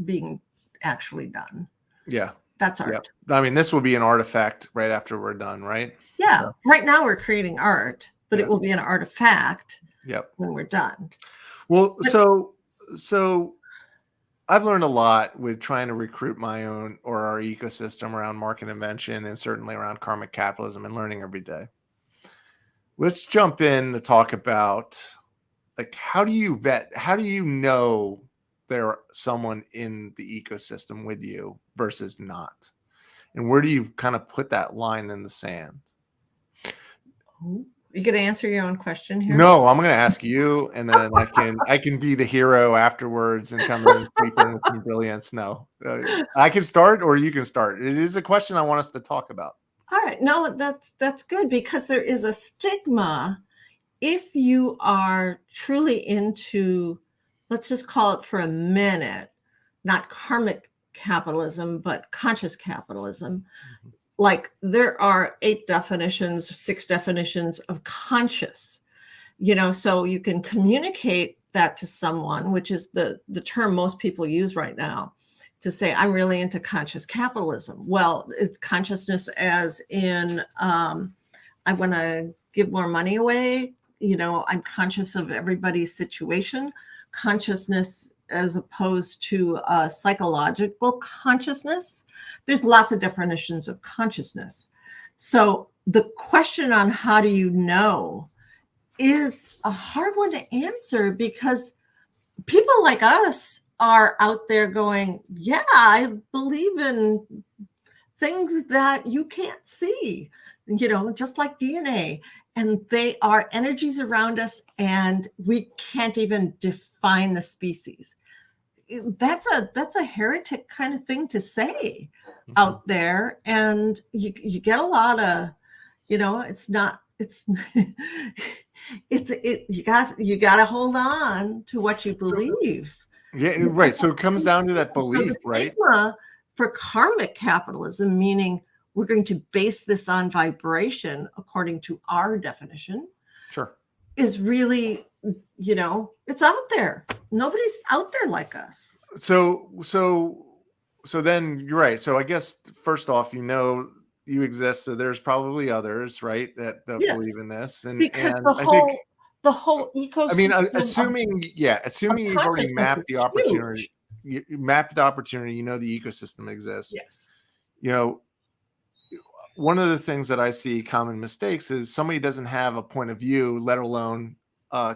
being actually done. Yeah. That's art. Yeah. I mean, this will be an artifact right after we're done, right? Yeah. So. Right now we're creating art, but it will be an artifact when we're done. Well, so I've learned a lot with trying to recruit my own or our ecosystem around market invention and certainly around karmic capitalism and learning every day. Let's jump in to talk about, like, how do you vet? How do you know there's someone in the ecosystem with you versus not? And where do you kind of put that line in the sand? You could answer your own question here. No, I'm going to ask you, and then I can be the hero afterwards and come in and speak with some brilliance. No, I can start, or you can start. It is a question I want us to talk about. All right, no, that's good, because there is a stigma if you are truly into, let's just call it for a minute, not karmic capitalism, but conscious capitalism. Mm-hmm. Like, there are 6 definitions of conscious, so you can communicate that to someone, which is the term most people use right now, to say, I'm really into conscious capitalism. Well, it's consciousness as in, I want to give more money away. I'm conscious of everybody's situation. Consciousness as opposed to psychological consciousness. There's lots of definitions of consciousness. So the question on how do you know is a hard one to answer, because people like us are out there going, yeah, I believe in things that you can't see, just like DNA. And they are energies around us, and we can't even define the species. That's a heretic kind of thing to say out there. And you get a lot of, you gotta hold on to what you believe. Yeah, right. So it comes down to that belief, right? For karmic capitalism, meaning we're going to base this on vibration according to our definition. Sure. Is really, it's out there. Nobody's out there like us. So then you're right. So I guess first off, you exist. So there's probably others, right, that believe in this. And the whole ecosystem. I mean, assuming you've already mapped the opportunity, the ecosystem exists. Yes. One of the things that I see common mistakes is somebody doesn't have a point of view, let alone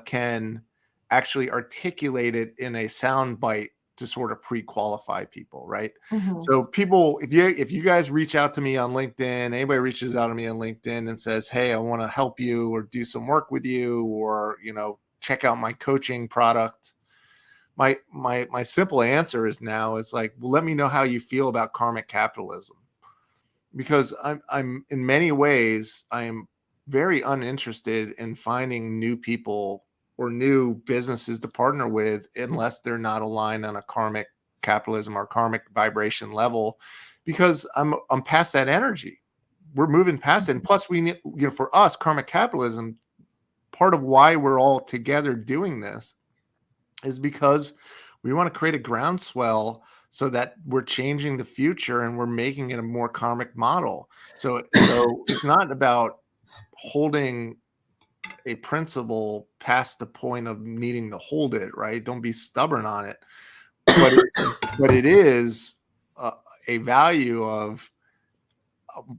can actually articulate it in a sound bite to sort of pre-qualify people, right? Mm-hmm. So people, if you guys reach out to me on LinkedIn, anybody reaches out to me on LinkedIn and says, hey, I want to help you or do some work with you, or, check out my coaching product. My simple answer is like, well, let me know how you feel about karmic capitalism. Because I'm in many ways, I am very uninterested in finding new people or new businesses to partner with unless they're not aligned on a karmic capitalism or karmic vibration level, because I'm past that energy. We're moving past it. And plus we need, for us, karmic capitalism, part of why we're all together doing this is because we want to create a groundswell so that we're changing the future and we're making it a more karmic model. So it's not about holding a principle past the point of needing to hold it, right? Don't be stubborn on it. But it is a value of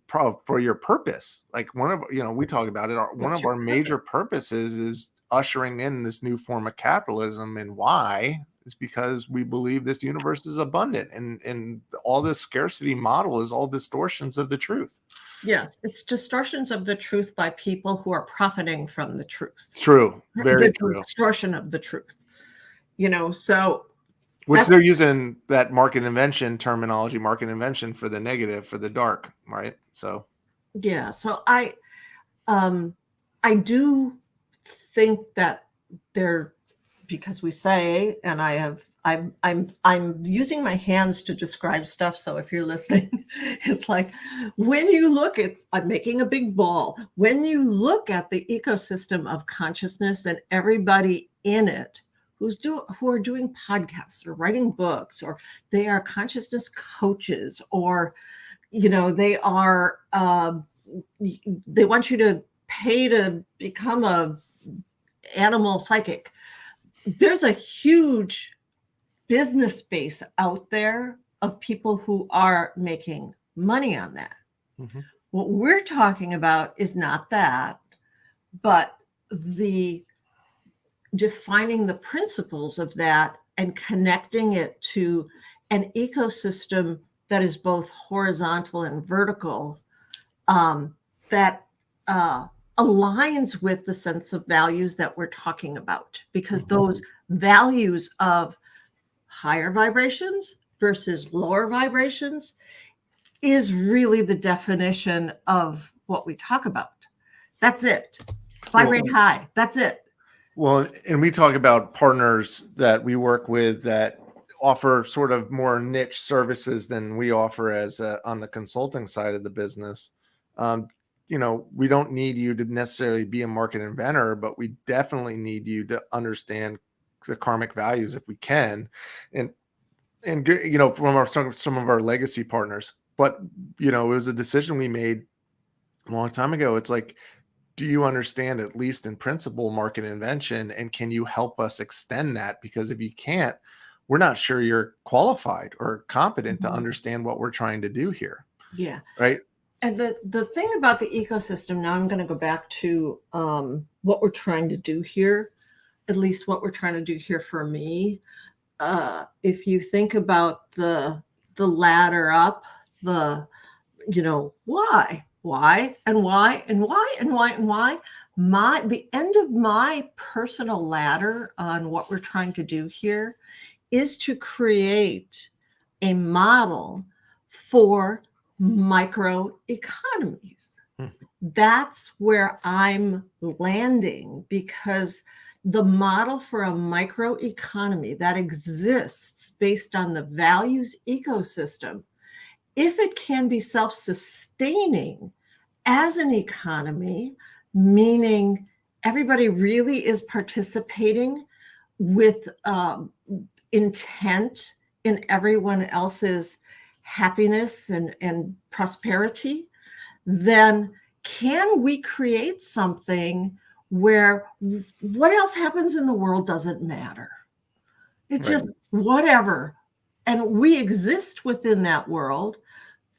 for your purpose. Like we talk about it. One of our major purposes is ushering in this new form of capitalism. And why? Is because we believe this universe is abundant, and all this scarcity model is all distortions of the truth. Yes, it's distortions of the truth by people who are profiting from the truth. True, very true. Distortion of the truth, so. Which they're using that market invention terminology, market invention, for the negative, for the dark, right? So. Yeah, so I do think that there because we say, and I'm using my hands to describe stuff. So if you're listening, it's like when you look, I'm making a big ball. When you look at the ecosystem of consciousness and everybody in it who are doing podcasts or writing books, or they are consciousness coaches, or they are they want you to pay to become a animal psychic. There's a huge business base out there of people who are making money on that. Mm-hmm. What we're talking about is not that, but the defining the principles of that and connecting it to an ecosystem that is both horizontal and vertical, that aligns with the sense of values that we're talking about, because those values of higher vibrations versus lower vibrations is really the definition of what we talk about. That's it. Vibrate high. That's it. Well, and we talk about partners that we work with that offer sort of more niche services than we offer as on the consulting side of the business. We don't need you to necessarily be a market inventor, but we definitely need you to understand the karmic values if we can, and from some of our legacy partners. But it was a decision we made a long time ago. It's like, do you understand, at least in principle, market invention, and can you help us extend that? Because if you can't, we're not sure you're qualified or competent to understand what we're trying to do here. Yeah. Right. And the thing about the ecosystem, now I'm going to go back to what we're trying to do here, at least what we're trying to do here for me. If you think about the ladder up, why and why and why and why and why, the end of my personal ladder on what we're trying to do here is to create a model for micro economies. That's where I'm landing, because the model for a micro economy that exists based on the values ecosystem, if it can be self-sustaining as an economy, meaning everybody really is participating with intent in everyone else's happiness and prosperity, then can we create something where what else happens in the world doesn't matter? It's just whatever. And we exist within that world.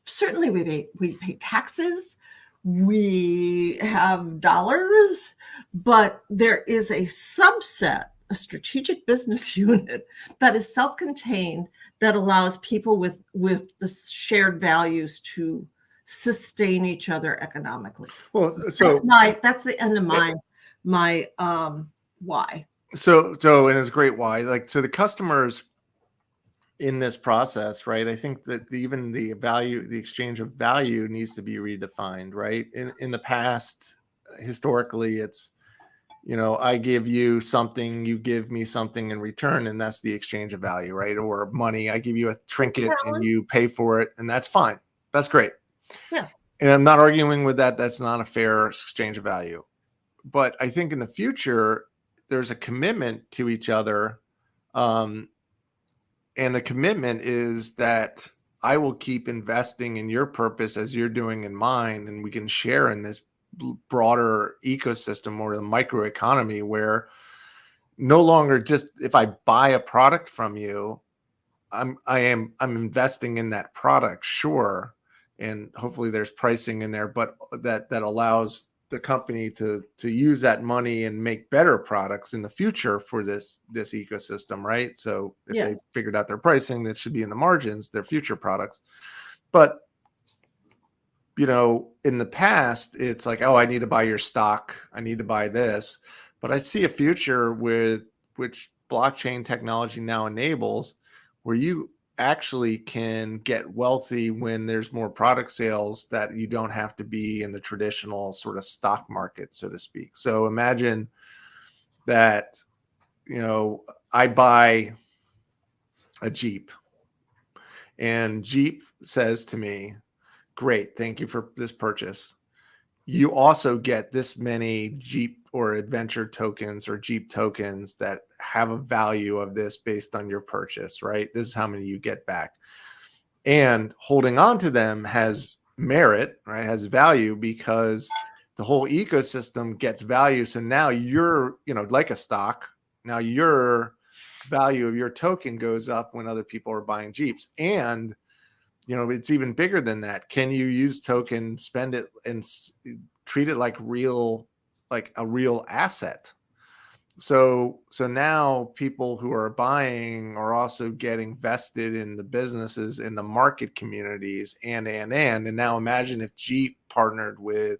Certainly we pay taxes, we have dollars, but there is a subset, a strategic business unit that is self-contained, that allows people with the shared values to sustain each other economically. Well, so that's the end of my why. So and it's great why. Like, so the customers in this process, right? I think that even the exchange of value needs to be redefined, right? In the past, historically, it's, I give you something, you give me something in return, and that's the exchange of value, right? Or money, I give you a trinket and you pay for it, and that's fine. That's great. Yeah. And I'm not arguing with that. That's not a fair exchange of value. But I think in the future, there's a commitment to each other. And the commitment is that I will keep investing in your purpose as you're doing in mine, and we can share in this broader ecosystem or the microeconomy, where no longer just if I buy a product from you, I'm investing in that product, sure, and hopefully there's pricing in there, but that allows the company to use that money and make better products in the future for this ecosystem, right? So if they figured out their pricing, that should be in the margins, their future products. But in the past, it's like, oh, I need to buy your stock, I need to buy this. But I see a future with which blockchain technology now enables, where you actually can get wealthy when there's more product sales, that you don't have to be in the traditional sort of stock market, so to speak. So imagine that I buy a Jeep, and Jeep says to me, great, thank you for this purchase. You also get this many Jeep or adventure tokens or Jeep tokens that have a value of this based on your purchase, right? This is how many you get back. And holding on to them has merit, right? Has value because the whole ecosystem gets value. So now you're, like a stock, now your value of your token goes up when other people are buying Jeeps. And it's even bigger than that. Can you use token, spend it, and treat it like a real asset? So now people who are buying are also getting vested in the businesses, in the market communities, and now imagine if Jeep partnered with,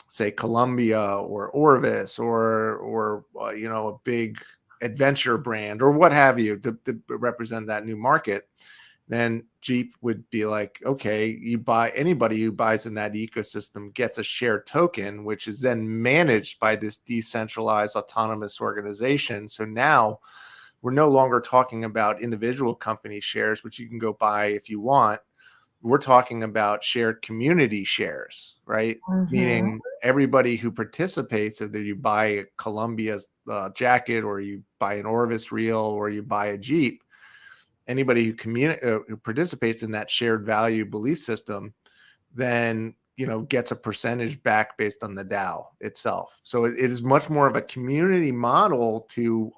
say, Columbia or Orvis or a big adventure brand or what have you to represent that new market. Then Jeep would be like, okay, anybody who buys in that ecosystem gets a shared token, which is then managed by this decentralized autonomous organization. So now we're no longer talking about individual company shares, which you can go buy if you want. We're talking about shared community shares, right? Mm-hmm. Meaning everybody who participates, whether you buy a Columbia jacket or you buy an Orvis reel or you buy a Jeep, anybody who participates in that shared value belief system then gets a percentage back based on the DAO itself. So it is much more of a community model to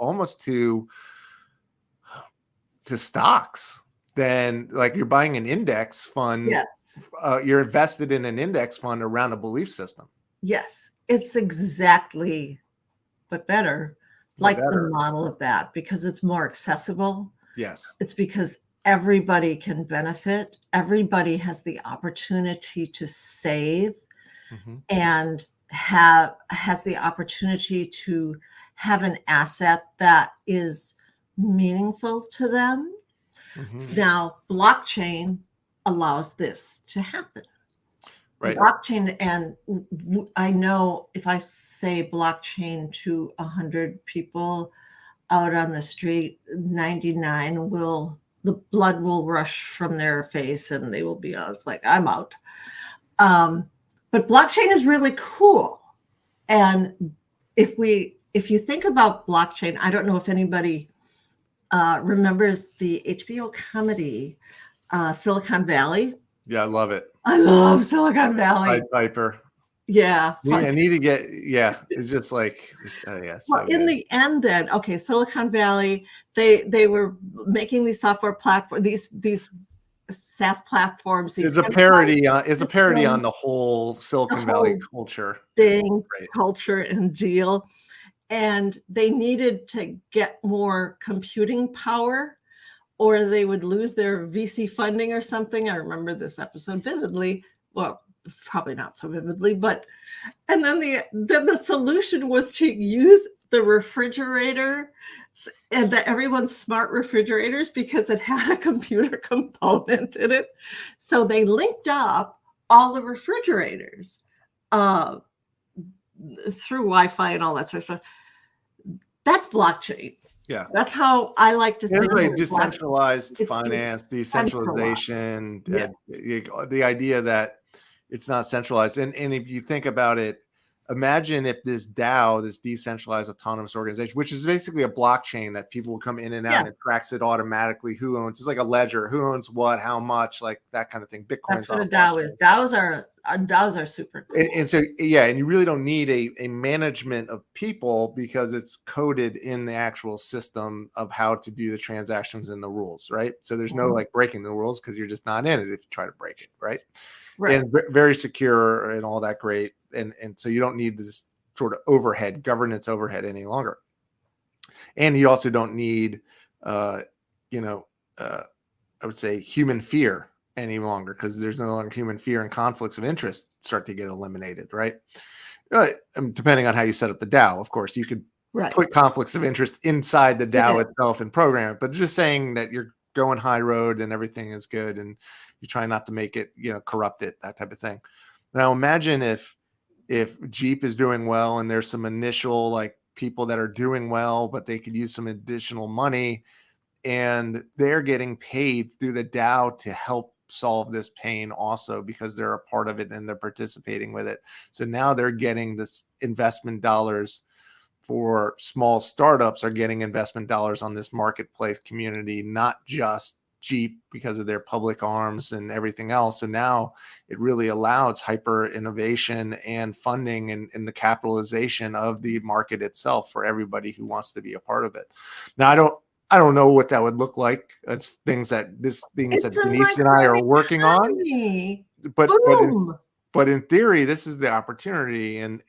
stocks than like you're buying an index fund. Yes. You're invested in an index fund around a belief system. Yes, it's exactly, but better, the model of that, because it's more accessible. Yes. It's because everybody can benefit. Everybody has the opportunity to save and has the opportunity to have an asset that is meaningful to them. Now, blockchain allows this to happen. Right. Blockchain, and I know if I say blockchain to 100 people out on the street, 99 the blood will rush from their face and they will be like, I'm out. But blockchain is really cool. And if you think about blockchain, I don't know if anybody remembers the HBO comedy Silicon Valley. Yeah, I love it. I love Silicon Valley. Piper. Yeah. I need to get, it's just like, well, in the end then, okay, Silicon Valley, they were making these software platforms, these SaaS platforms. It's a parody on the whole Silicon Valley culture. Culture and deal. And they needed to get more computing power or they would lose their VC funding or something. I remember this episode vividly. Well, probably not so vividly, and then the solution was to use the refrigerator and everyone's smart refrigerators because it had a computer component in it. So they linked up all the refrigerators through Wi-Fi and all that sort of stuff. That's blockchain. Yeah, that's how I like to think. Like decentralized finance, decentralization, yes. The idea that it's not centralized. And if you think about it, imagine if this DAO, this decentralized autonomous organization, which is basically a blockchain that people will come in and out and it tracks it automatically. Who owns? It's like a ledger. Who owns what? How much? Like that kind of thing. Bitcoin's that's what a DAO is. DAOs are super cool. And so and you really don't need a management of people because it's coded in the actual system of how to do the transactions and the rules, right? So there's no like breaking the rules because you're just not in it if you try to break it, right? Right. And very secure and all that great. And so you don't need this sort of governance overhead any longer. And you also don't need, I would say human fear any longer because there's no longer human fear and conflicts of interest start to get eliminated, right? Depending on how you set up the DAO, of course, you could put conflicts of interest inside the DAO itself and program it, but just saying that you're going high road and everything is good and you try not to make it, corrupt it, that type of thing. Now imagine if Jeep is doing well and there's some initial like people that are doing well, but they could use some additional money, and they're getting paid through the DAO to help solve this pain also, because they're a part of it and they're participating with it. So now they're getting this investment dollars. For small startups are getting investment dollars on this marketplace community, not just Jeep because of their public arms and everything else. And now it really allows hyper innovation and funding and the capitalization of the market itself for everybody who wants to be a part of it. Now, I don't know what that would look like. It's things that Denise and I are working on. But in theory, this is the opportunity, and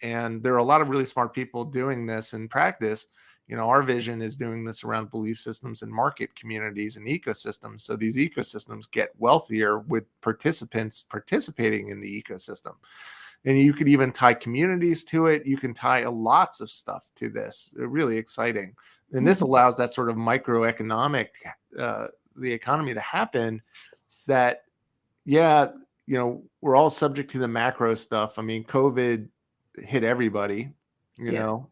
there are a lot of really smart people doing this in practice. You know, our vision is doing this around belief systems and market communities and ecosystems. So these ecosystems get wealthier with participants participating in the ecosystem. And you could even tie communities to it. You can tie lots of stuff to this. They're really exciting. And this allows that sort of microeconomic, the economy to happen that, yeah, you know, we're all subject to the macro stuff. I mean, COVID hit everybody, you know,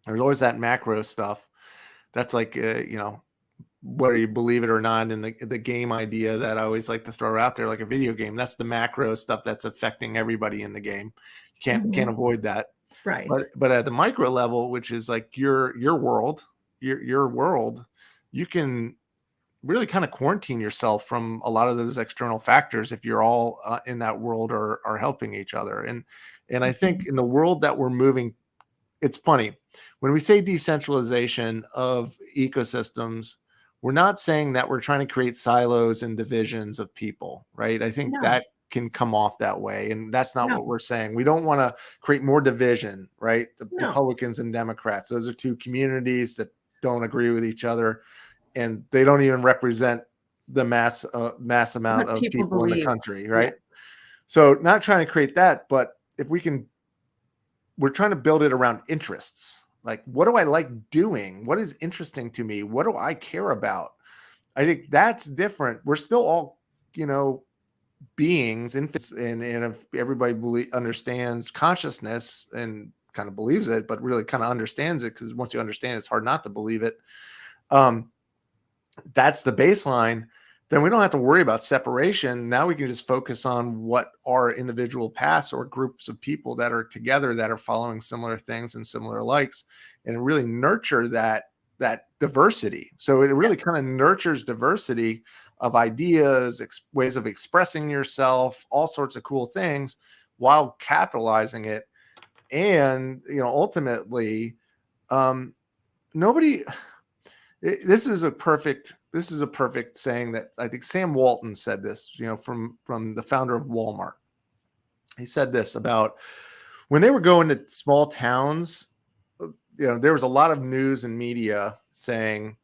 there's always that macro stuff. That's like, you know, whether you believe it or not, in the game idea that I always like to throw out there, like a video game, that's the macro stuff that's affecting everybody in the game. You can't avoid that. Right. But at the micro level, which is like your world, your world, you can really kind of quarantine yourself from a lot of those external factors if you're all in that world are helping each other. And I think in the world that we're moving, it's funny when we say decentralization of ecosystems, we're not saying that we're trying to create silos and divisions of people, right? I think that can come off that way, and that's not what we're saying. We don't want to create more division, right? The Republicans and Democrats, those are two communities that don't agree with each other, and they don't even represent the mass amount of people in the country, right? So not trying to create that, but if we can, we're trying to build it around interests. Like, what do I like doing? What is interesting to me? What do I care about? I think that's different. We're still all, you know, beings, and if everybody understands consciousness and kind of believes it, but really kind of understands it, because once you understand, it's hard not to believe it. That's the baseline. Then we don't have to worry about separation. Now we can just focus on what are individual paths or groups of people that are together that are following similar things and similar likes, and really nurture that diversity. So it really kind of nurtures diversity of ideas, ways of expressing yourself, all sorts of cool things, while capitalizing it. And, you know, ultimately, this is a perfect saying that I think Sam Walton said this, you know, from the founder of Walmart. He said this about when they were going to small towns, you know, there was a lot of news and media saying,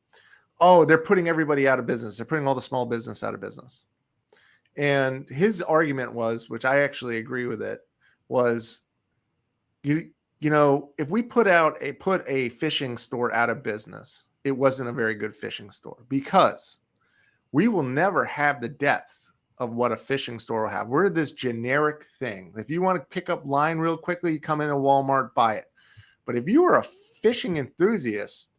oh, they're putting everybody out of business. They're putting all the small business out of business. And his argument was, which I actually agree with it, was you know, if we put a fishing store out of business, it wasn't a very good fishing store, because we will never have the depth of what a fishing store will have. We're this generic thing. If you want to pick up line real quickly, you come into Walmart, buy it. But if you are a fishing enthusiast,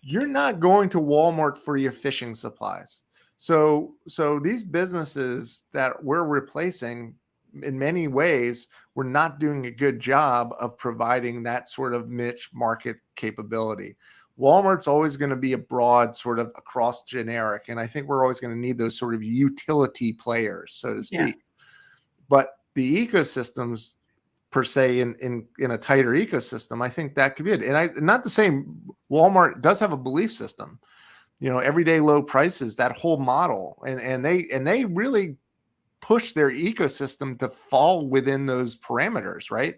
you're not going to Walmart for your fishing supplies. So these businesses that we're replacing, in many ways, we're not doing a good job of providing that sort of niche market capability. Walmart's always going to be a broad sort of across generic. And I think we're always going to need those sort of utility players, so to speak. Yes. But the ecosystems per se in a tighter ecosystem, I think that could be it. And not to say Walmart does have a belief system, you know, everyday low prices, that whole model. And they really push their ecosystem to fall within those parameters, right?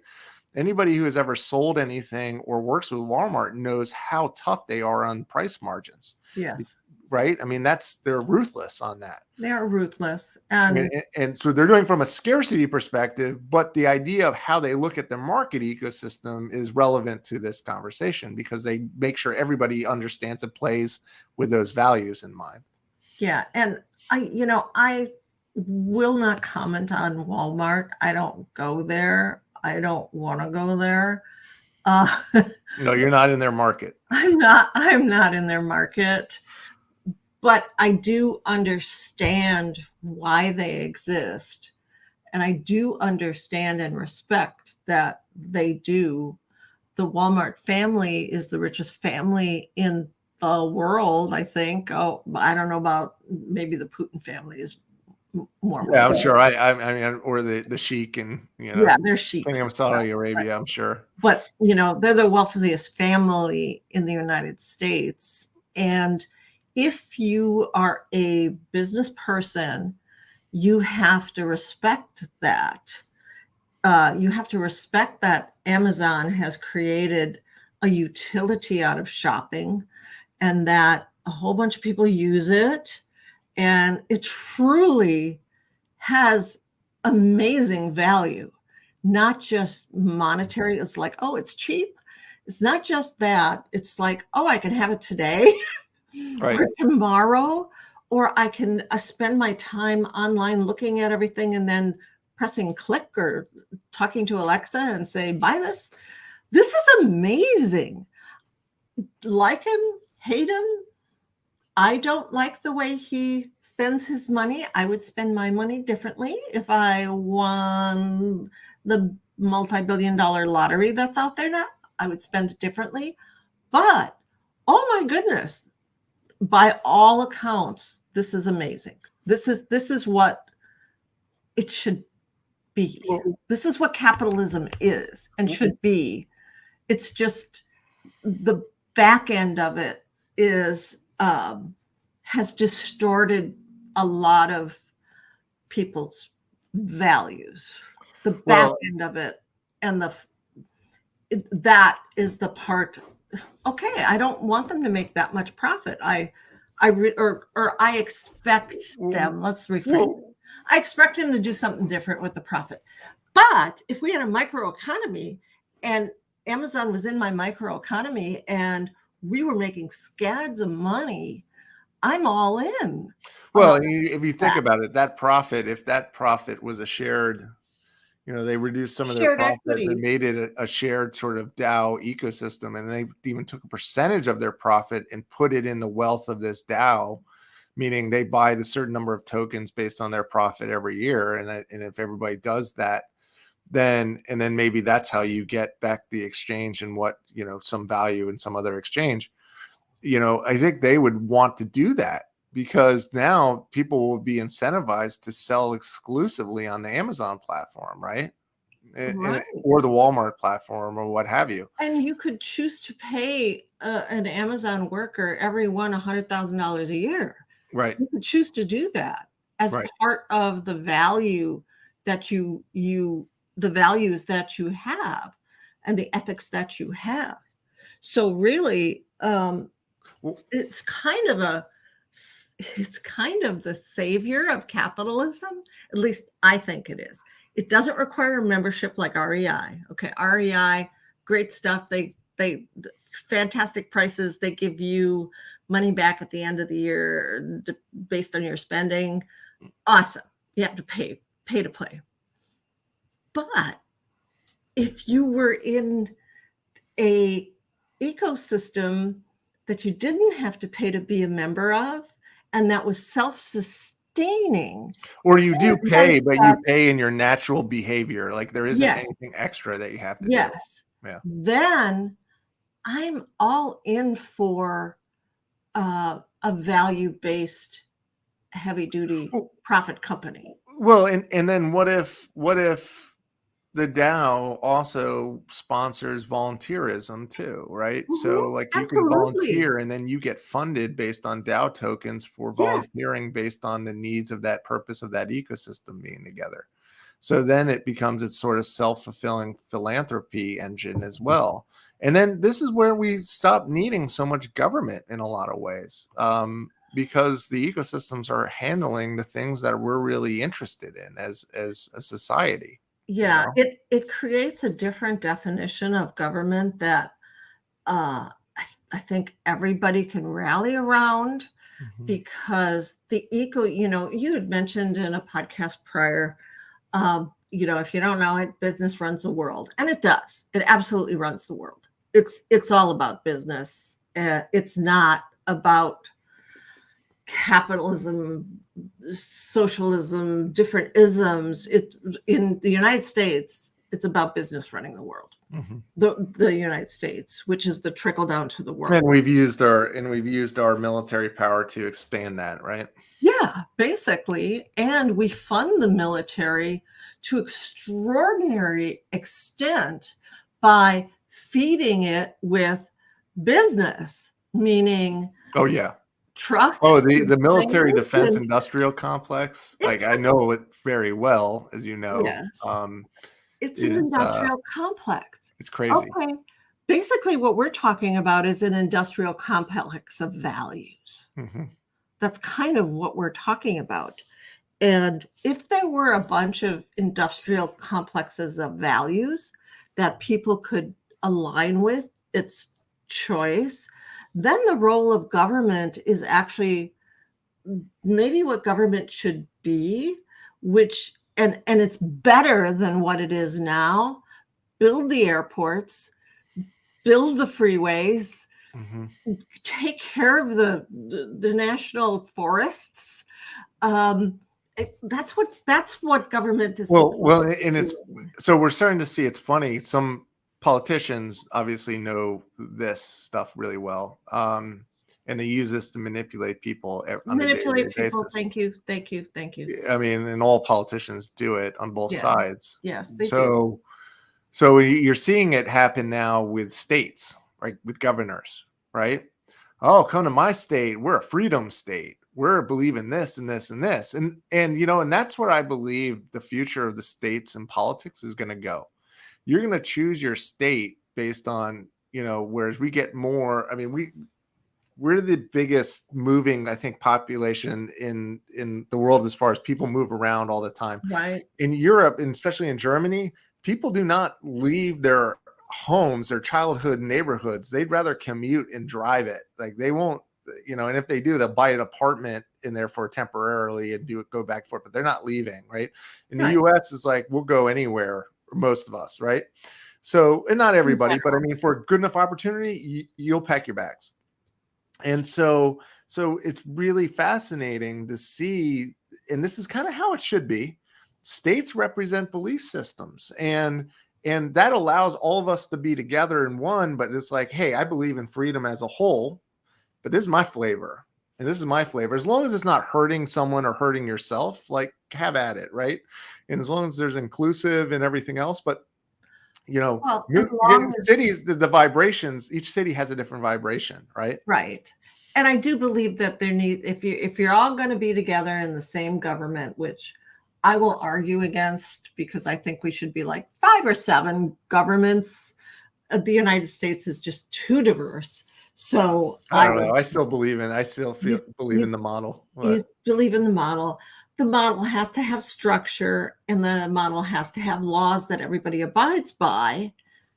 Anybody who has ever sold anything or works with Walmart knows how tough they are on price margins. Yes. Right? I mean, they're ruthless on that. They're ruthless. And so they're doing from a scarcity perspective, but the idea of how they look at the market ecosystem is relevant to this conversation, because they make sure everybody understands and plays with those values in mind. Yeah. And I will not comment on Walmart. I don't go there. I don't want to go there. No, you're not in their market. I'm not in their market, but I do understand why they exist. And I do understand and respect that they do. The Walmart family is the richest family in the world, I think. Oh, I don't know about, maybe the Putin family is more. Yeah, I'm sure. I mean, or the sheik and, yeah, they're sheiks. Kingdom of Saudi Arabia, I'm sure. But, they're the wealthiest family in the United States. And if you are a business person, you have to respect that. You have to respect that Amazon has created a utility out of shopping, and that a whole bunch of people use it. And it truly has amazing value, not just monetary. It's like, oh, it's cheap. It's not just that. It's like, oh, I can have it today Right. or tomorrow, or I can spend my time online looking at everything and then pressing click or talking to Alexa and say, buy this. This is amazing. Like him, hate him. I don't like the way he spends his money. I would spend my money differently if I won the multi-billion-dollar lottery that's out there now. I would spend it differently. But, oh my goodness, by all accounts, this is amazing. This is what it should be. This is what capitalism is and should be. It's just the back end of it is has distorted a lot of people's values. The back end of it, and that is the part. Okay, I don't want them to make that much profit. I expect them. Let's rephrase it. I expect them to do something different with the profit. But if we had a microeconomy and Amazon was in my microeconomy and we were making scads of money, I'm all in. Well, if you think about it, if that profit was a shared, they reduced some of their profit and made it a shared sort of DAO ecosystem, and they even took a percentage of their profit and put it in the wealth of this DAO, meaning they buy the certain number of tokens based on their profit every year. And if everybody does that, then maybe that's how you get back the exchange and what, some value in some other exchange. I think they would want to do that, because now people will be incentivized to sell exclusively on the Amazon platform, right? Or the Walmart platform or what have you. And you could choose to pay an Amazon worker every $100,000 a year. Right. You could choose to do that as part of the value that the values that you have and the ethics that you have. So really, it's kind of the savior of capitalism. At least I think it is. It doesn't require a membership like REI. Okay, REI, great stuff. They fantastic prices. They give you money back at the end of the year based on your spending. Awesome. You have to pay to play. But if you were in a ecosystem that you didn't have to pay to be a member of, and that was self-sustaining. Or you do pay, but you pay in your natural behavior. Like there isn't anything extra that you have to do. Yeah. Then I'm all in for a value-based, heavy-duty profit company. Well, and then what if the DAO also sponsors volunteerism too, right? Mm-hmm. So like you can volunteer and then you get funded based on DAO tokens for volunteering based on the needs of that purpose of that ecosystem being together. So then it becomes its sort of self-fulfilling philanthropy engine as well. And then this is where we stop needing so much government in a lot of ways, because the ecosystems are handling the things that we're really interested in as a society. Yeah, it creates a different definition of government that I think everybody can rally around, because the you had mentioned in a podcast prior, if you don't know it, business runs the world, and it does. It absolutely runs the world. It's all about business. It's not about capitalism, socialism, different isms. In the United States, it's about business running the world. Mm-hmm. The United States, which is the trickle down to the world. And we've used our military power to expand that, right? Yeah, basically. And we fund the military to extraordinary extent by feeding it with business, meaning trucks. Oh, the military defense industrial complex. Like, I know it very well, as you know. Yes. It's an industrial complex. It's crazy. Okay. Basically, what we're talking about is an industrial complex of values. Mm-hmm. That's kind of what we're talking about. And if there were a bunch of industrial complexes of values that people could align with, its choice, then the role of government is actually maybe what government should be, which and it's better than what it is now. Build the airports, build the freeways, mm-hmm. take care of the national forests. That's what government is. Well, and it's so we're starting to see. It's funny. Some politicians obviously know this stuff really well, and they use this to manipulate people on a daily basis. Thank you. I mean, and all politicians do it on both sides. Yes, they do. So you're seeing it happen now with states, right? With governors, right? Oh, come to my state. We're a freedom state. We're believing this and this and this. And that's where I believe the future of the states and politics is going to go. You're going to choose your state based on, whereas we get more, I mean, we're the biggest moving, I think, population in the world as far as people move around all the time. Right. In Europe, and especially in Germany, people do not leave their homes, their childhood neighborhoods. They'd rather commute and drive it. Like, they won't, and if they do, they'll buy an apartment in there for temporarily and go back and forth, but they're not leaving, right? In the US, it's like, we'll go anywhere, most of us, right? So, and not everybody, but I mean, for a good enough opportunity, you'll pack your bags. And so it's really fascinating to see, and this is kind of how it should be. States represent belief systems, and that allows all of us to be together in one, but it's like, hey, I believe in freedom as a whole, but this is my flavor, and this is my flavor. As long as it's not hurting someone or hurting yourself, like, have at it, right? And as long as there's inclusive and everything else, but cities, the vibrations, each city has a different vibration, right? Right. And I do believe that if you're all going to be together in the same government, which I will argue against, because I think we should be like 5 or 7 governments. The United States is just too diverse. So I don't know. I still believe in the model. You believe in the model. The model has to have structure, and the model has to have laws that everybody abides by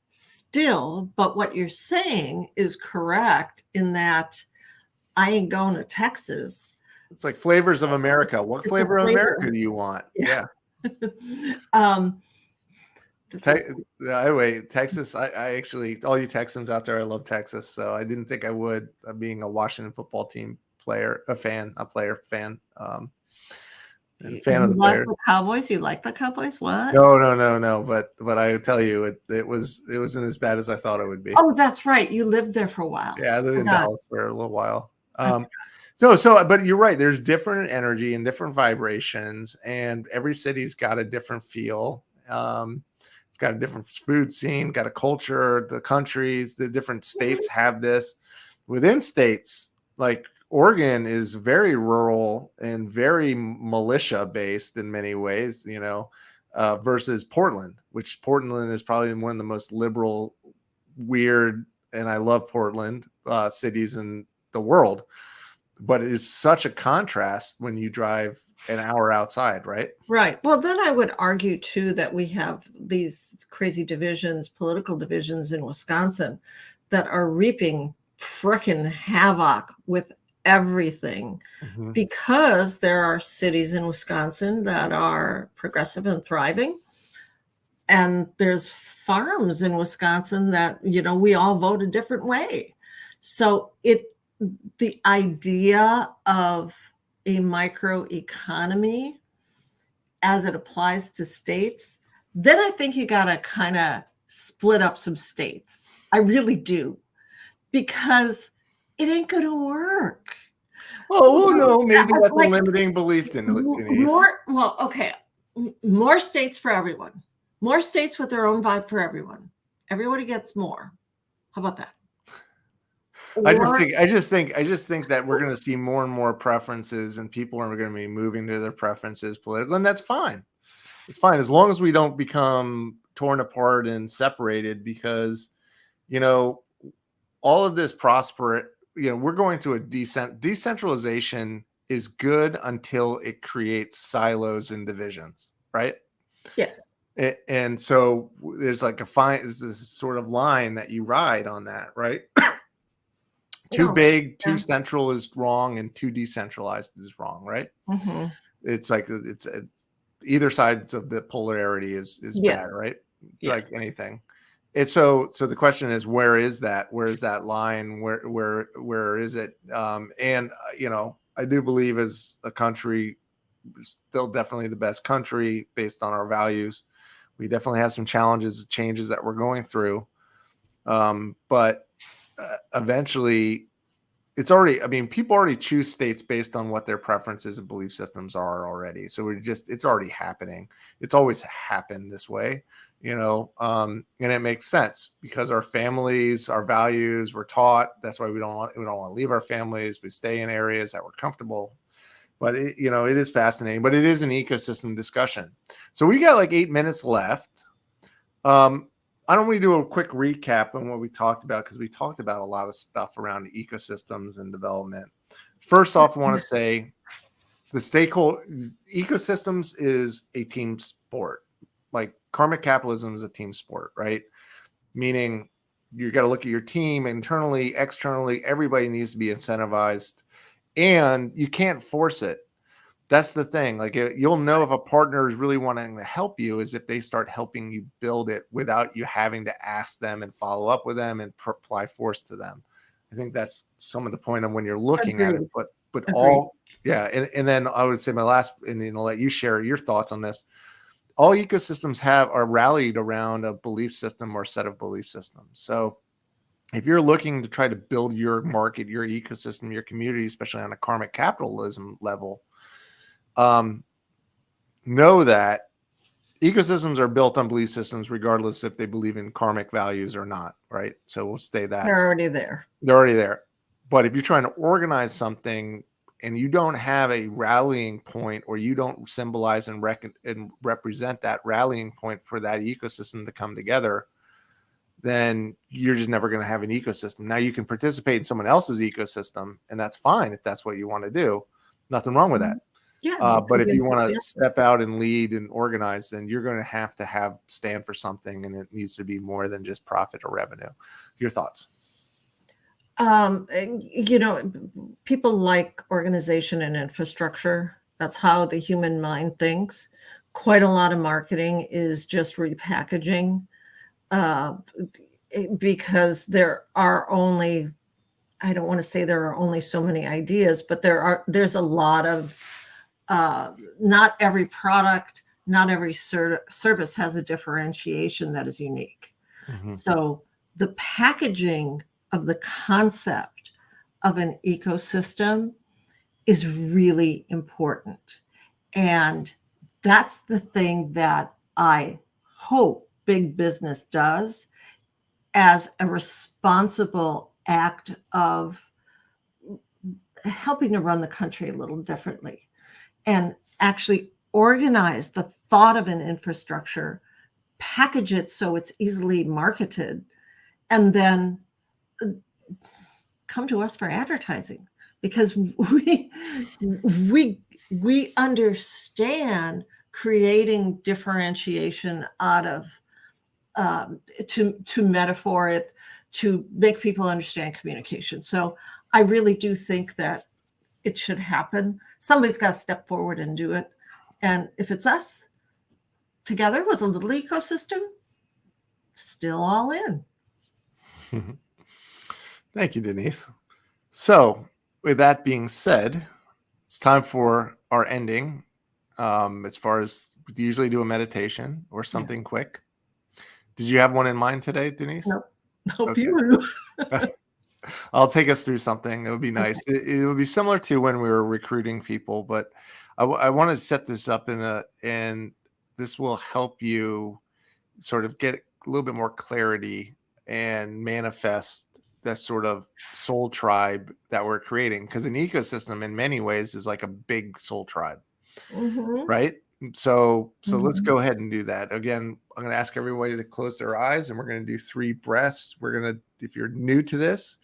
still. But what you're saying is correct in that I ain't going to Texas. It's like flavors of America. What flavor of America do you want? Yeah. Anyway, Texas, I actually, all you Texans out there, I love Texas. So I didn't think I would, being a Washington football team player, fan. And fan of the Bears. The Cowboys? You like the Cowboys? What? No. But I tell you, it wasn't as bad as I thought it would be. Oh, that's right. You lived there for a while. Yeah, I lived in Dallas for a little while. But you're right. There's different energy and different vibrations, and every city's got a different feel. It's got a different food scene, got a culture. The countries, the different states have this. Within states, like Oregon is very rural and very militia based in many ways, versus Portland, which Portland is probably one of the most liberal, weird, and I love Portland cities in the world, but it is such a contrast when you drive an hour outside, right? Right. Well, then I would argue too that we have these crazy divisions, political divisions in Wisconsin that are reaping frickin' havoc with everything, because there are cities in Wisconsin that are progressive and thriving, And there's farms in Wisconsin that, we all vote a different way. So the idea of a microeconomy as it applies to states, then I think you got to kind of split up some states. I really do, because it ain't going to work. Oh, no, maybe that's a limiting belief, Denise. Okay. More states for everyone. More states with their own vibe for everyone. Everybody gets more. How about that? I just think that we're going to see more and more preferences, and people are going to be moving to their preferences politically, and that's fine. It's fine as long as we don't become torn apart and separated, because, all of this we're going through a decentralization is good until it creates silos and divisions, right? Yes. And so there's like this sort of line that you ride on that, right? Too big, too central is wrong, and too decentralized is wrong, right? Mm-hmm. It's like it's either sides of the polarity is bad, right? Yeah. Like anything. It's so the question is, where is that? Where is that line? Where is it? And I do believe as a country, still definitely the best country based on our values. We definitely have some challenges, changes that we're going through. But eventually people already choose states based on what their preferences and belief systems are already. So it's already happening. It's always happened this way, and it makes sense because our families, our values were taught. That's why we don't want to leave our families. We stay in areas that we're comfortable. But it is fascinating, but it is an ecosystem discussion. So we got like 8 minutes left. I don't want to do a quick recap on what we talked about, because we talked about a lot of stuff around ecosystems and development. First off, I want to say the stakeholder ecosystems is a team sport. Like karmic capitalism is a team sport, right? Meaning you got to look at your team internally, externally. Everybody needs to be incentivized, and you can't force it. That's the thing. Like you'll know if a partner is really wanting to help you is if they start helping you build it without you having to ask them and follow up with them and apply force to them. I think that's some of the point of when you're looking at it. But and then I would say my last, and then I'll let you share your thoughts on this. All ecosystems are rallied around a belief system or set of belief systems. So if you're looking to try to build your market, your ecosystem, your community, especially on a karmic capitalism level, know that ecosystems are built on belief systems, regardless if they believe in karmic values or not, right? So we'll stay that. They're already there. But if you're trying to organize something and you don't have a rallying point, or you don't symbolize and represent that rallying point for that ecosystem to come together, then you're just never going to have an ecosystem. Now you can participate in someone else's ecosystem, and that's fine if that's what you want to do. Nothing wrong with that. Yeah, but if you want to step out and lead and organize, then you're going to have stand for something, and it needs to be more than just profit or revenue. Your thoughts? People like organization and infrastructure. That's how the human mind thinks. Quite a lot of marketing is just repackaging, because there are only, I don't want to say there are only so many ideas, but there's a lot of, not every product, not every service has a differentiation that is unique. Mm-hmm. So the packaging of the concept of an ecosystem is really important. And that's the thing that I hope big business does as a responsible act of helping to run the country a little differently, and actually organize the thought of an infrastructure, package it so it's easily marketed, and then come to us for advertising, because we understand creating differentiation out of to metaphor it, to make people understand communication. So I really do think that it should happen. Somebody's got to step forward and do it. And if it's us, together with a little ecosystem, still all in. Thank you, Denise. So with that being said, it's time for our ending. As far as we usually do a meditation or something quick. Did you have one in mind today, Denise? Nope. Hope Okay. you do. I'll take us through something. It would be nice. It would be similar to when we were recruiting people, but I want to set this up and this will help you sort of get a little bit more clarity and manifest that sort of soul tribe that we're creating. Because an ecosystem in many ways is like a big soul tribe, right? So let's go ahead and do that. Again, I'm going to ask everybody to close their eyes and we're going to do 3 breaths. We're going to, if you're new to this,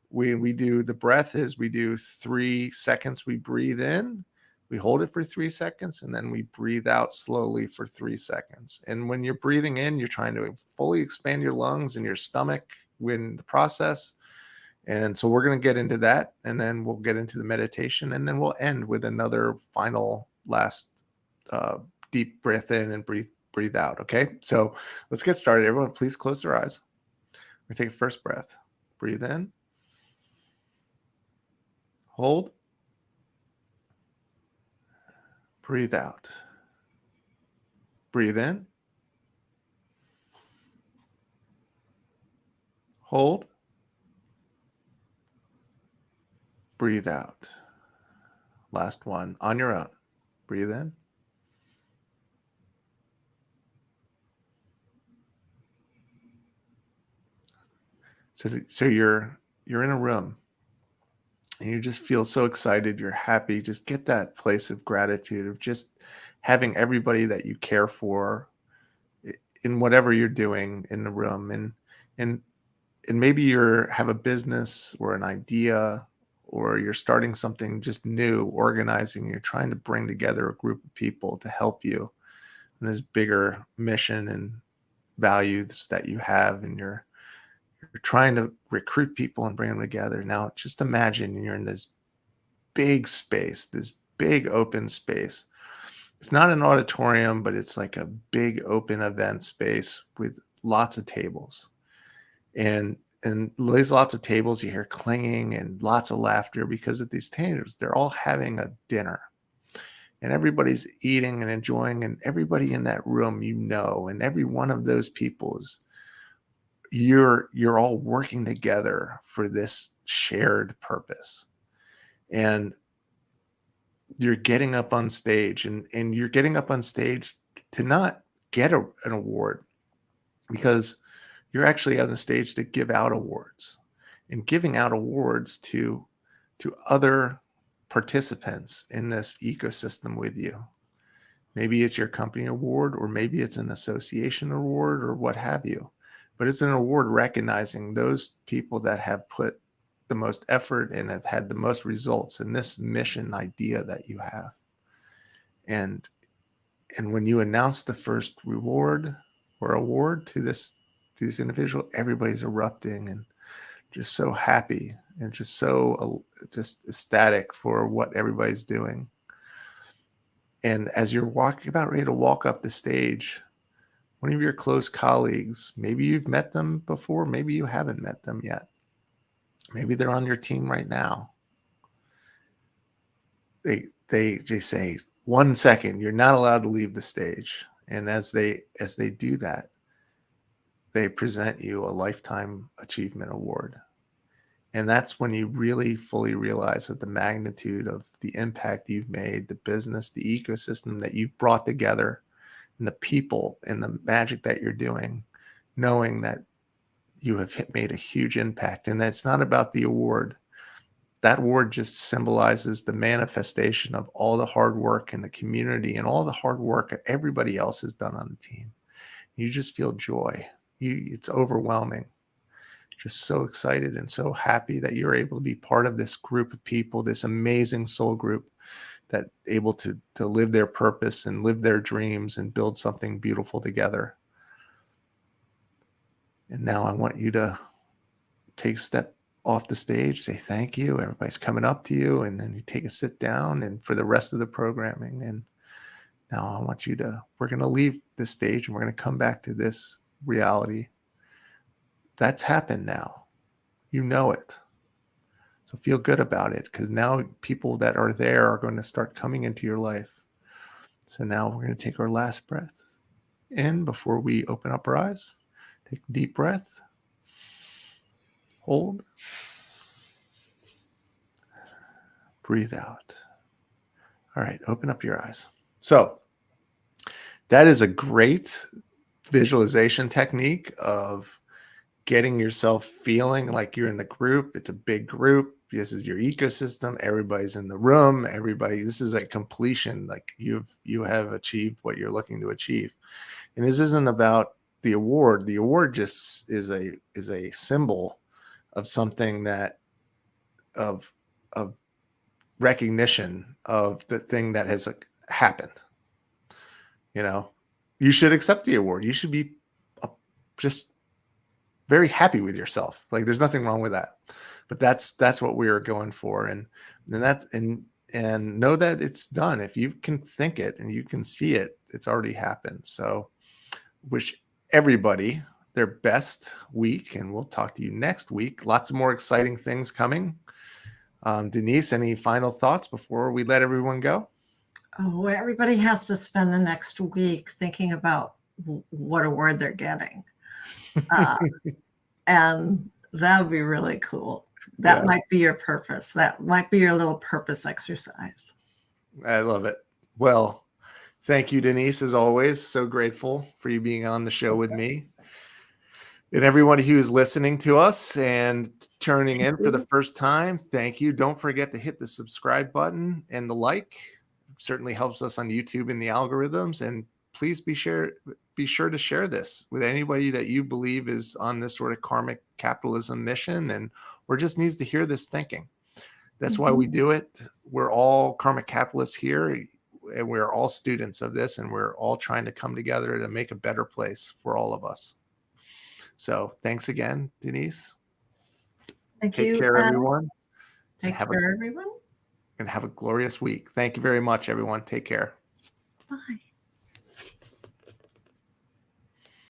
we do the breath is we do 3 seconds. We breathe in, we hold it for 3 seconds, and then we breathe out slowly for 3 seconds. And when you're breathing in, you're trying to fully expand your lungs and your stomach in the process. And so we're going to get into that, and then we'll get into the meditation, and then we'll end with another final last deep breath in and breathe out. Okay, so let's get started. Everyone, please close their eyes. We're going to take a first breath. Breathe in. Hold. Breathe out. Breathe in. Hold. Breathe out. Last one on your own. Breathe in. So you're in a room and you just feel so excited, you're happy. Just get that place of gratitude of just having everybody that you care for in whatever you're doing in the room. And maybe you have a business or an idea, or you're starting something just new, organizing, you're trying to bring together a group of people to help you in this bigger mission and values that you have, and you're trying to recruit people and bring them together. Now, just imagine you're in this big space, this big open space. It's not an auditorium, but it's like a big open event space with lots of tables. And there's lots of tables, you hear clanging and lots of laughter because at these tables, they're all having a dinner. And everybody's eating and enjoying, and everybody in that room, and every one of those people is you're all working together for this shared purpose. And you're getting up on stage, and you're getting up on stage to not get an award, because you're actually on the stage to give out awards, and giving out awards to other participants in this ecosystem with you. Maybe it's your company award, or maybe it's an association award, or what have you. But it's an award recognizing those people that have put the most effort and have had the most results in this mission idea that you have. And when you announce the first reward or award to this individual, everybody's erupting and just so happy and just so just ecstatic for what everybody's doing. And as you're about ready to walk up the stage, one of your close colleagues, maybe you've met them before, maybe you haven't met them yet. Maybe they're on your team right now. They say, 1 second, you're not allowed to leave the stage. And as they do that, they present you a Lifetime Achievement Award. And that's when you really fully realize that the magnitude of the impact you've made, the business, the ecosystem that you've brought together, and the people and the magic that you're doing, knowing that you have made a huge impact. And that's not about the award. That award just symbolizes the manifestation of all the hard work in the community and all the hard work that everybody else has done on the team. You just feel joy. It's overwhelming. Just so excited and so happy that you're able to be part of this group of people, this amazing soul group that able to live their purpose and live their dreams and build something beautiful together. And now I want you to take a step off the stage, say thank you. Everybody's coming up to you, and then you take a sit down and for the rest of the programming. And Now we're going to leave this stage and we're going to come back to this reality. That's happened now. You know it. So feel good about it, because now people that are there are going to start coming into your life. So now we're going to take our last breath in before we open up our eyes. Take a deep breath. Hold. Breathe out. All right, open up your eyes. So that is a great visualization technique of getting yourself feeling like you're in the group. It's a big group. This is your ecosystem. Everybody's in the room. This is a completion. Like you have achieved what you're looking to achieve. And this isn't about the award. The award just is a symbol of something of recognition of the thing that has happened. You should accept the award. You should be just very happy with yourself. Like, there's nothing wrong with that. But that's what we are going for, and know that it's done. If you can think it and you can see it, it's already happened. So wish everybody their best week, and we'll talk to you next week. Lots of more exciting things coming. Denise, any final thoughts before we let everyone go? Oh, everybody has to spend the next week thinking about what award they're getting. And that would be really cool. That might be your purpose. That might be your little purpose exercise. I love it. Well, thank you, Denise, as always. So grateful for you being on the show with me. And everyone who is listening to us and turning in for the first time, thank you. Don't forget to hit the subscribe button and the like. It certainly helps us on YouTube in the algorithms. And please be sure to share this with anybody that you believe is on this sort of karmic capitalism mission or just needs to hear this thinking. That's why we do it. We're all karmic capitalists here, and we're all students of this, and we're all trying to come together to make a better place for all of us. So thanks again, Denise. Take care, everyone. Take care, everyone. And have a glorious week. Thank you very much, everyone. Take care. Bye.